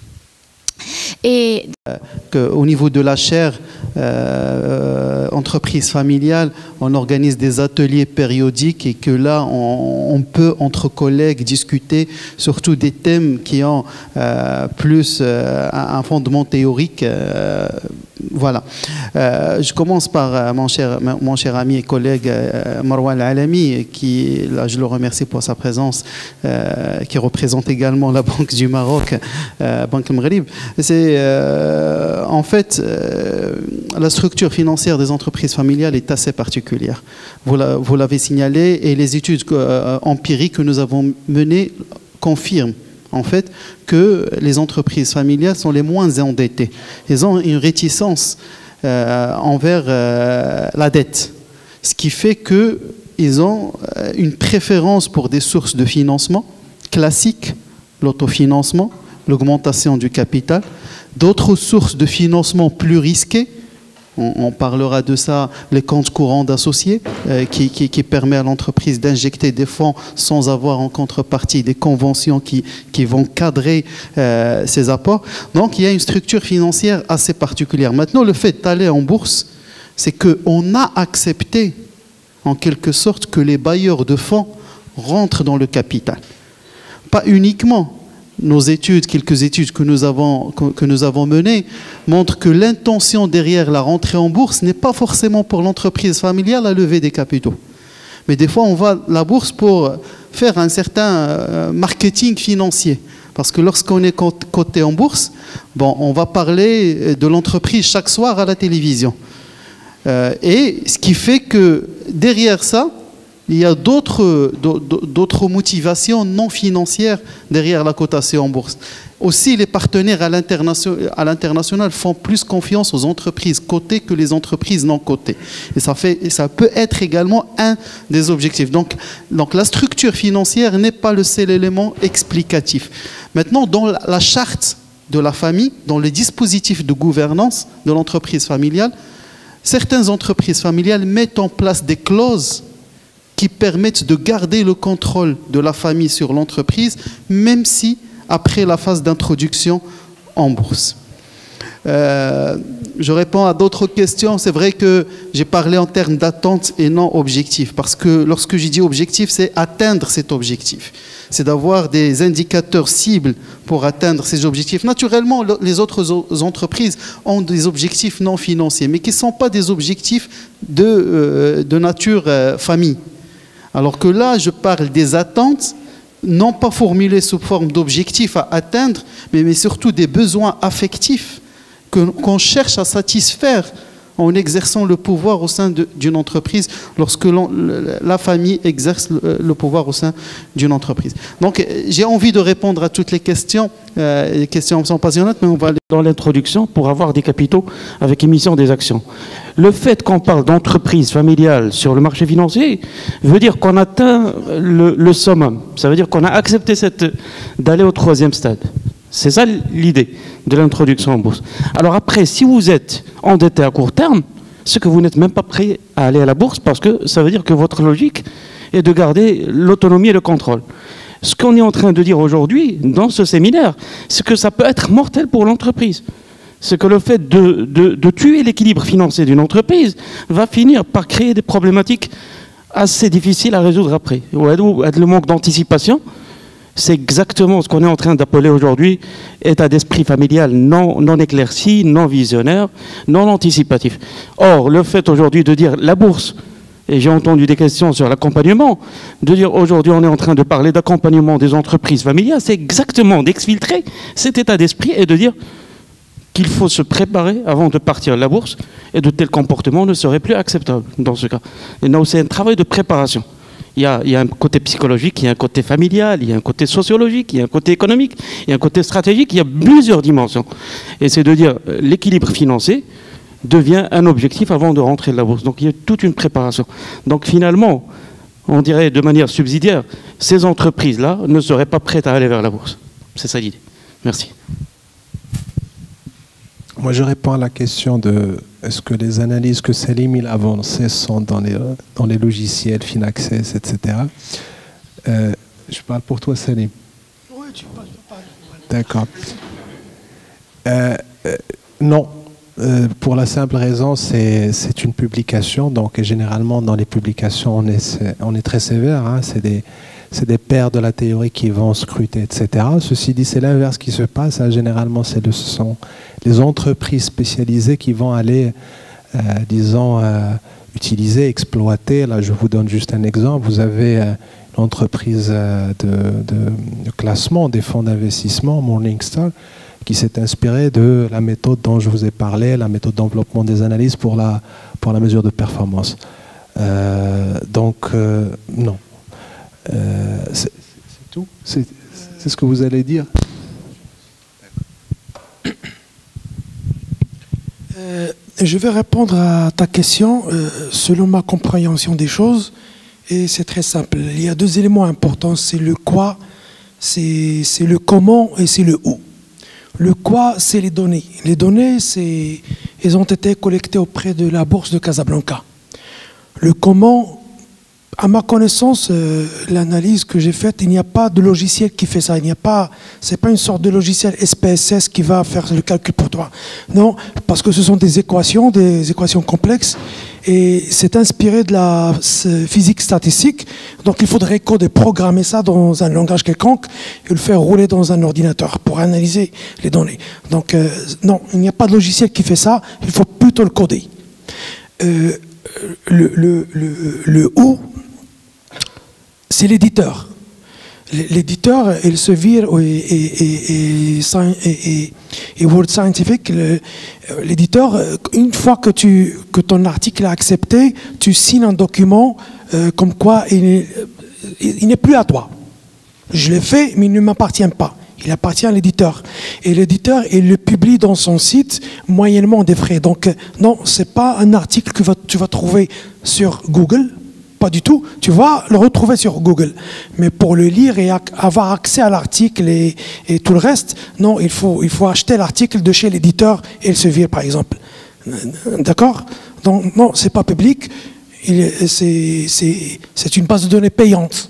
Et au niveau de la chaire entreprise familiale, on organise des ateliers périodiques et que là, on peut, entre collègues, discuter surtout des thèmes qui ont plus un fondement théorique. Voilà. Je commence par mon cher ami et collègue Marwan Alami, qui, là, je le remercie pour sa présence, qui représente également la Banque du Maroc, Banque Maghrib. C'est en fait la structure financière des entreprises familiales est assez particulière. Vous l'avez signalé et les études empiriques que nous avons menées confirment en fait que les entreprises familiales sont les moins endettées. Elles ont une réticence envers la dette, ce qui fait qu'ils ont une préférence pour des sources de financement classiques, l'autofinancement, l'augmentation du capital, d'autres sources de financement plus risquées. On parlera de ça, les comptes courants d'associés, qui permet à l'entreprise d'injecter des fonds sans avoir en contrepartie des conventions qui vont cadrer ces apports. Donc il y a une structure financière assez particulière. Maintenant, le fait d'aller en bourse, c'est qu'on a accepté en quelque sorte que les bailleurs de fonds rentrent dans le capital. Pas uniquement. Nos études, quelques études que nous avons menées, montrent que l'intention derrière la rentrée en bourse n'est pas forcément pour l'entreprise familiale à lever des capitaux. Mais des fois, on va à la bourse pour faire un certain marketing financier. Parce que lorsqu'on est coté en bourse, bon, on va parler de l'entreprise chaque soir à la télévision. Et ce qui fait que derrière ça, il y a d'autres motivations non financières derrière la cotation en bourse. Aussi, les partenaires à l'international font plus confiance aux entreprises cotées que les entreprises non cotées. Et ça peut être également un des objectifs. Donc la structure financière n'est pas le seul élément explicatif. Maintenant, dans la charte de la famille, dans les dispositifs de gouvernance de l'entreprise familiale, certaines entreprises familiales mettent en place des clauses qui permettent de garder le contrôle de la famille sur l'entreprise, même si après la phase d'introduction en bourse. Je réponds à d'autres questions. C'est vrai que j'ai parlé en termes d'attente et non objectif, parce que lorsque je dis objectif, c'est atteindre cet objectif. C'est d'avoir des indicateurs cibles pour atteindre ces objectifs. Naturellement, les autres entreprises ont des objectifs non financiers, mais qui ne sont pas des objectifs de nature famille. Alors que là, je parle des attentes, non pas formulées sous forme d'objectifs à atteindre, mais surtout des besoins affectifs qu'on cherche à satisfaire en exerçant le pouvoir au sein d'une entreprise, lorsque la famille exerce le pouvoir au sein d'une entreprise. Donc, j'ai envie de répondre à toutes les questions. Les questions sont passionnantes, mais on va aller dans l'introduction pour avoir des capitaux avec émission des actions. Le fait qu'on parle d'entreprise familiale sur le marché financier veut dire qu'on atteint le summum. Ça veut dire qu'on a accepté d'aller au 3e stade. C'est ça l'idée de l'introduction en bourse. Alors après, si vous êtes endetté à court terme, c'est que vous n'êtes même pas prêt à aller à la bourse, parce que ça veut dire que votre logique est de garder l'autonomie et le contrôle. Ce qu'on est en train de dire aujourd'hui dans ce séminaire, c'est que ça peut être mortel pour l'entreprise. C'est que le fait de tuer l'équilibre financier d'une entreprise va finir par créer des problématiques assez difficiles à résoudre après. Le manque d'anticipation, c'est exactement ce qu'on est en train d'appeler aujourd'hui état d'esprit familial non éclairci, non visionnaire, non anticipatif. Or, le fait aujourd'hui de dire la bourse, et j'ai entendu des questions sur l'accompagnement, de dire aujourd'hui on est en train de parler d'accompagnement des entreprises familiales, c'est exactement d'exfiltrer cet état d'esprit et de dire qu'il faut se préparer avant de partir à la bourse, et de tels comportements ne seraient plus acceptables dans ce cas. Et non, c'est un travail de préparation. Il y a un côté psychologique, il y a un côté familial, il y a un côté sociologique, il y a un côté économique, il y a un côté stratégique, il y a plusieurs dimensions. Et c'est de dire l'équilibre financier devient un objectif avant de rentrer de la bourse. Donc il y a toute une préparation. Donc finalement, on dirait de manière subsidiaire, ces entreprises-là ne seraient pas prêtes à aller vers la bourse. C'est ça l'idée. Merci. Moi, je réponds à la question de est-ce que les analyses que Salim il a avancées sont dans les logiciels Finaccess, etc. Je parle pour toi, Salim. Oui, tu peux parler. D'accord. Non, pour la simple raison, c'est une publication. Donc, généralement, dans les publications, on est très sévère. Hein, c'est des pairs de la théorie qui vont scruter, etc. Ceci dit, c'est l'inverse qui se passe. Hein. Généralement, ce sont les entreprises spécialisées qui vont aller, disons, utiliser, exploiter. Là, je vous donne juste un exemple. Vous avez une entreprise de classement des fonds d'investissement, Morningstar, qui s'est inspirée de la méthode dont je vous ai parlé, la méthode d'enveloppement des analyses pour la mesure de performance. Donc, non. C'est tout? C'est ce que vous allez dire? Je vais répondre à ta question selon ma compréhension des choses, et c'est très simple. Il y a deux éléments importants, c'est le quoi, c'est le comment et c'est le où. Le quoi, c'est les données. Les données, elles ont été collectées auprès de la bourse de Casablanca. Le comment, à ma connaissance, l'analyse que j'ai faite, il n'y a pas de logiciel qui fait ça. C'est pas une sorte de logiciel SPSS qui va faire le calcul pour toi. Non, parce que ce sont des équations complexes, et c'est inspiré de la physique statistique. Donc il faudrait coder, programmer ça dans un langage quelconque et le faire rouler dans un ordinateur pour analyser les données. Donc non, il n'y a pas de logiciel qui fait ça. Il faut plutôt le coder. Le où, c'est l'éditeur. L'éditeur, Elsevier et World Scientific, l'éditeur, une fois que ton article est accepté, tu signes un document comme quoi il n'est plus à toi. Je l'ai fait, mais il ne m'appartient pas. Il appartient à l'éditeur. Et l'éditeur, il le publie dans son site moyennement des frais. Donc, non, ce n'est pas un article que tu vas trouver sur Google. Pas du tout. Tu vas le retrouver sur Google. Mais pour le lire et avoir accès à l'article et tout le reste, non, il faut acheter l'article de chez l'éditeur Elsevier, par exemple. D'accord? Donc, non, ce n'est pas public. C'est une base de données payante.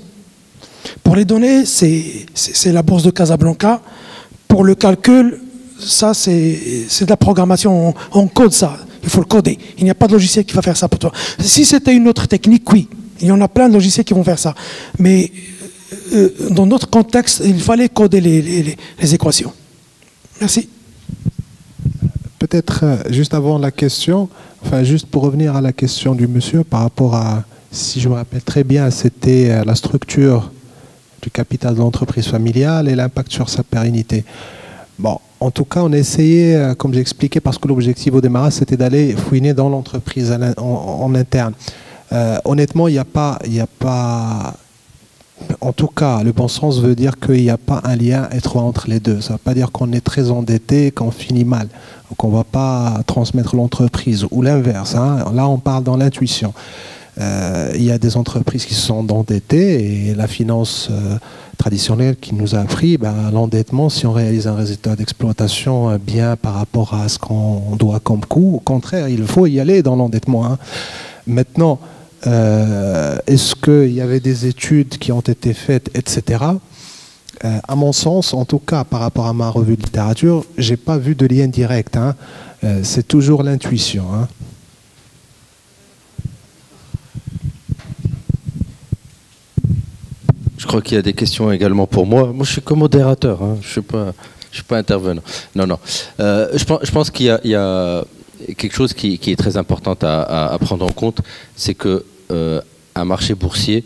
Pour les données, c'est la bourse de Casablanca. Pour le calcul, ça, c'est de la programmation. On code ça. Il faut le coder. Il n'y a pas de logiciel qui va faire ça pour toi. Si c'était une autre technique, oui. Il y en a plein de logiciels qui vont faire ça. Mais dans notre contexte, il fallait coder les équations. Merci. Peut-être juste avant la question, enfin juste pour revenir à la question du monsieur par rapport à, si je me rappelle très bien, c'était la structure du capital de l'entreprise familiale et l'impact sur sa pérennité. Bon, En tout cas, on a essayé, comme j'ai expliqué, parce que l'objectif au démarrage, c'était d'aller fouiner dans l'entreprise en interne. Honnêtement, il n'y a pas... En tout cas, le bon sens veut dire qu'il n'y a pas un lien étroit entre les deux. Ça ne veut pas dire qu'on est très endetté, qu'on finit mal, ou qu'on ne va pas transmettre l'entreprise, ou l'inverse. Hein. Là, on parle dans l'intuition. Il y a des entreprises qui se sont endettées et la finance traditionnelle qui nous a appris l'endettement, si on réalise un résultat d'exploitation bien par rapport à ce qu'on doit comme coût, au contraire, il faut y aller dans l'endettement. Hein. Maintenant, est-ce qu'il y avait des études qui ont été faites, etc. À mon sens, en tout cas par rapport à ma revue de littérature, je n'ai pas vu de lien direct. Hein. C'est toujours l'intuition. Hein. Je crois qu'il y a des questions également pour moi. Moi, je suis que modérateur, hein. Je suis pas intervenant. Non. Je pense qu'il y a quelque chose qui est très important à prendre en compte, c'est que un marché boursier,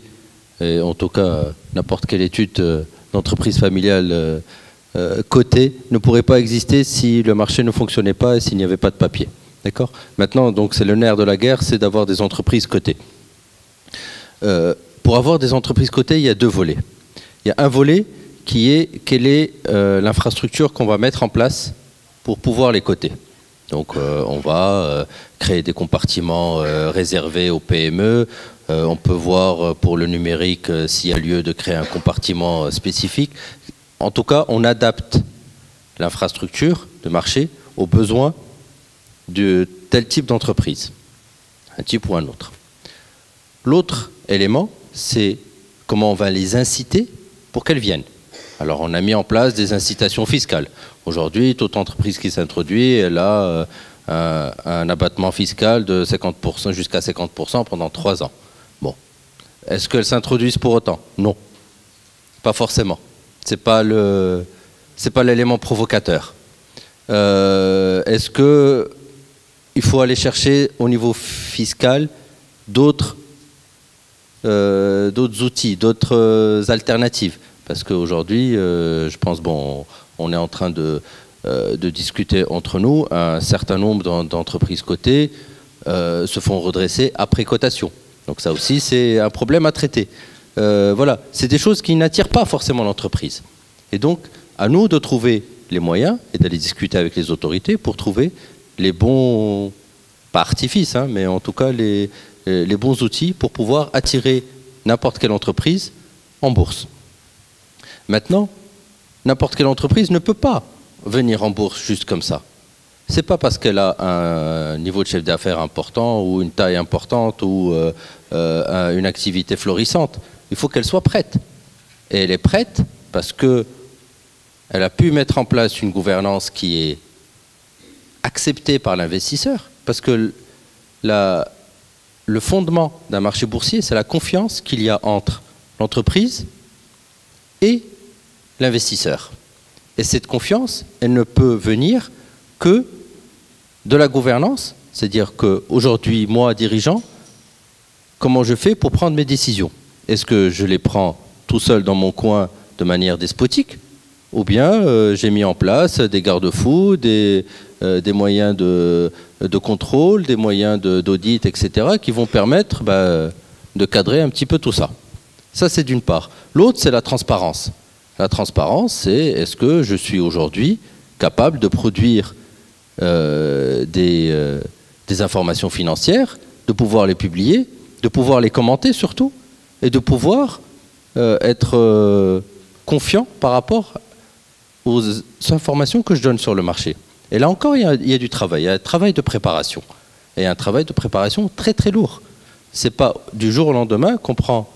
et en tout cas n'importe quelle étude d'entreprise familiale cotée, ne pourrait pas exister si le marché ne fonctionnait pas et s'il n'y avait pas de papier. D'accord ? Maintenant, donc, c'est le nerf de la guerre, c'est d'avoir des entreprises cotées. Pour avoir des entreprises cotées, il y a deux volets. Il y a un volet qui est quelle est l'infrastructure qu'on va mettre en place pour pouvoir les coter. Donc on va créer des compartiments réservés aux PME. On peut voir pour le numérique s'il y a lieu de créer un compartiment spécifique. En tout cas, on adapte l'infrastructure de marché aux besoins de tel type d'entreprise, un type ou un autre. L'autre élément, c'est comment on va les inciter pour qu'elles viennent. Alors on a mis en place des incitations fiscales. Aujourd'hui, toute entreprise qui s'introduit, elle a un abattement fiscal de 50% jusqu'à 50% pendant 3 ans. Bon. Est-ce qu'elles s'introduisent pour autant? Non. Pas forcément. C'est pas l'élément provocateur. Est-ce qu'il faut aller chercher au niveau fiscal d'autres outils, d'autres alternatives? Parce qu'aujourd'hui, je pense, bon, on est en train de discuter entre nous, un certain nombre d'entreprises cotées se font redresser après cotation. Donc ça aussi, c'est un problème à traiter. Voilà, c'est des choses qui n'attirent pas forcément l'entreprise. Et donc, à nous de trouver les moyens et d'aller discuter avec les autorités pour trouver les bons, pas artifices, hein, mais en tout cas les bons outils pour pouvoir attirer n'importe quelle entreprise en bourse. Maintenant, n'importe quelle entreprise ne peut pas venir en bourse juste comme ça. C'est pas parce qu'elle a un niveau de chiffre d'affaires important ou une taille importante ou une activité florissante. Il faut qu'elle soit prête. Et elle est prête parce qu'elle a pu mettre en place une gouvernance qui est acceptée par l'investisseur. Parce que le fondement d'un marché boursier, c'est la confiance qu'il y a entre l'entreprise et l'investisseur. Et cette confiance, elle ne peut venir que de la gouvernance, c'est-à-dire qu'aujourd'hui, moi, dirigeant, comment je fais pour prendre mes décisions? Est-ce que je les prends tout seul dans mon coin de manière despotique? Ou bien j'ai mis en place des garde-fous, des moyens de contrôle, des moyens d'audit, etc., qui vont permettre de cadrer un petit peu tout ça. Ça, c'est d'une part. L'autre, c'est la transparence. La transparence, c'est est-ce que je suis aujourd'hui capable de produire des informations financières, de pouvoir les publier, de pouvoir les commenter surtout, et de pouvoir être confiant par rapport aux informations que je donne sur le marché. Et là encore, il y a du travail, il y a un travail de préparation. Et un travail de préparation très très lourd. C'est pas du jour au lendemain qu'on prend...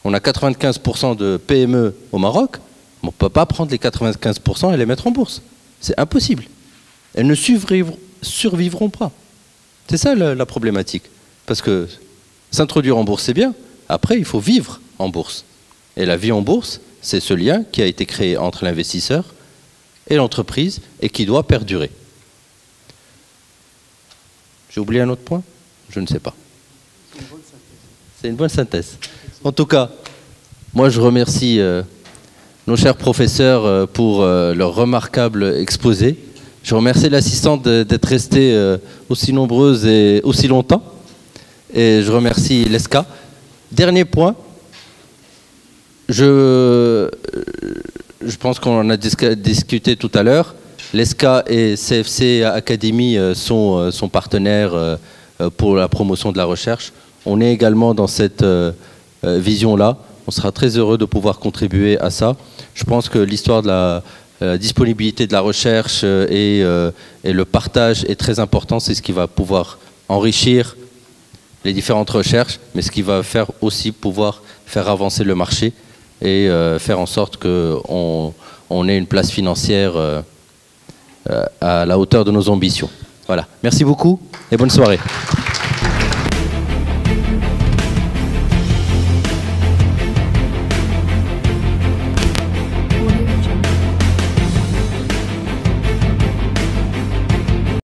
On a 95% de PME au Maroc, on ne peut pas prendre les 95% et les mettre en bourse. C'est impossible. Elles ne survivront pas. C'est ça la problématique. Parce que s'introduire en bourse, c'est bien. Après, il faut vivre en bourse. Et la vie en bourse, c'est ce lien qui a été créé entre l'investisseur et l'entreprise et qui doit perdurer. J'ai oublié un autre point? Je ne sais pas. C'est une bonne synthèse. En tout cas, moi je remercie nos chers professeurs pour leur remarquable exposé. Je remercie l'assistante d'être restée aussi nombreuse et aussi longtemps. Et je remercie l'ESCA. Dernier point, je pense qu'on en a discuté tout à l'heure. L'ESCA et CFC Academy sont partenaires pour la promotion de la recherche. On est également dans cette vision-là. On sera très heureux de pouvoir contribuer à ça. Je pense que l'histoire de la disponibilité de la recherche et le partage est très important. C'est ce qui va pouvoir enrichir les différentes recherches, mais ce qui va faire aussi pouvoir faire avancer le marché et faire en sorte qu'on ait une place financière à la hauteur de nos ambitions. Voilà. Merci beaucoup et bonne soirée.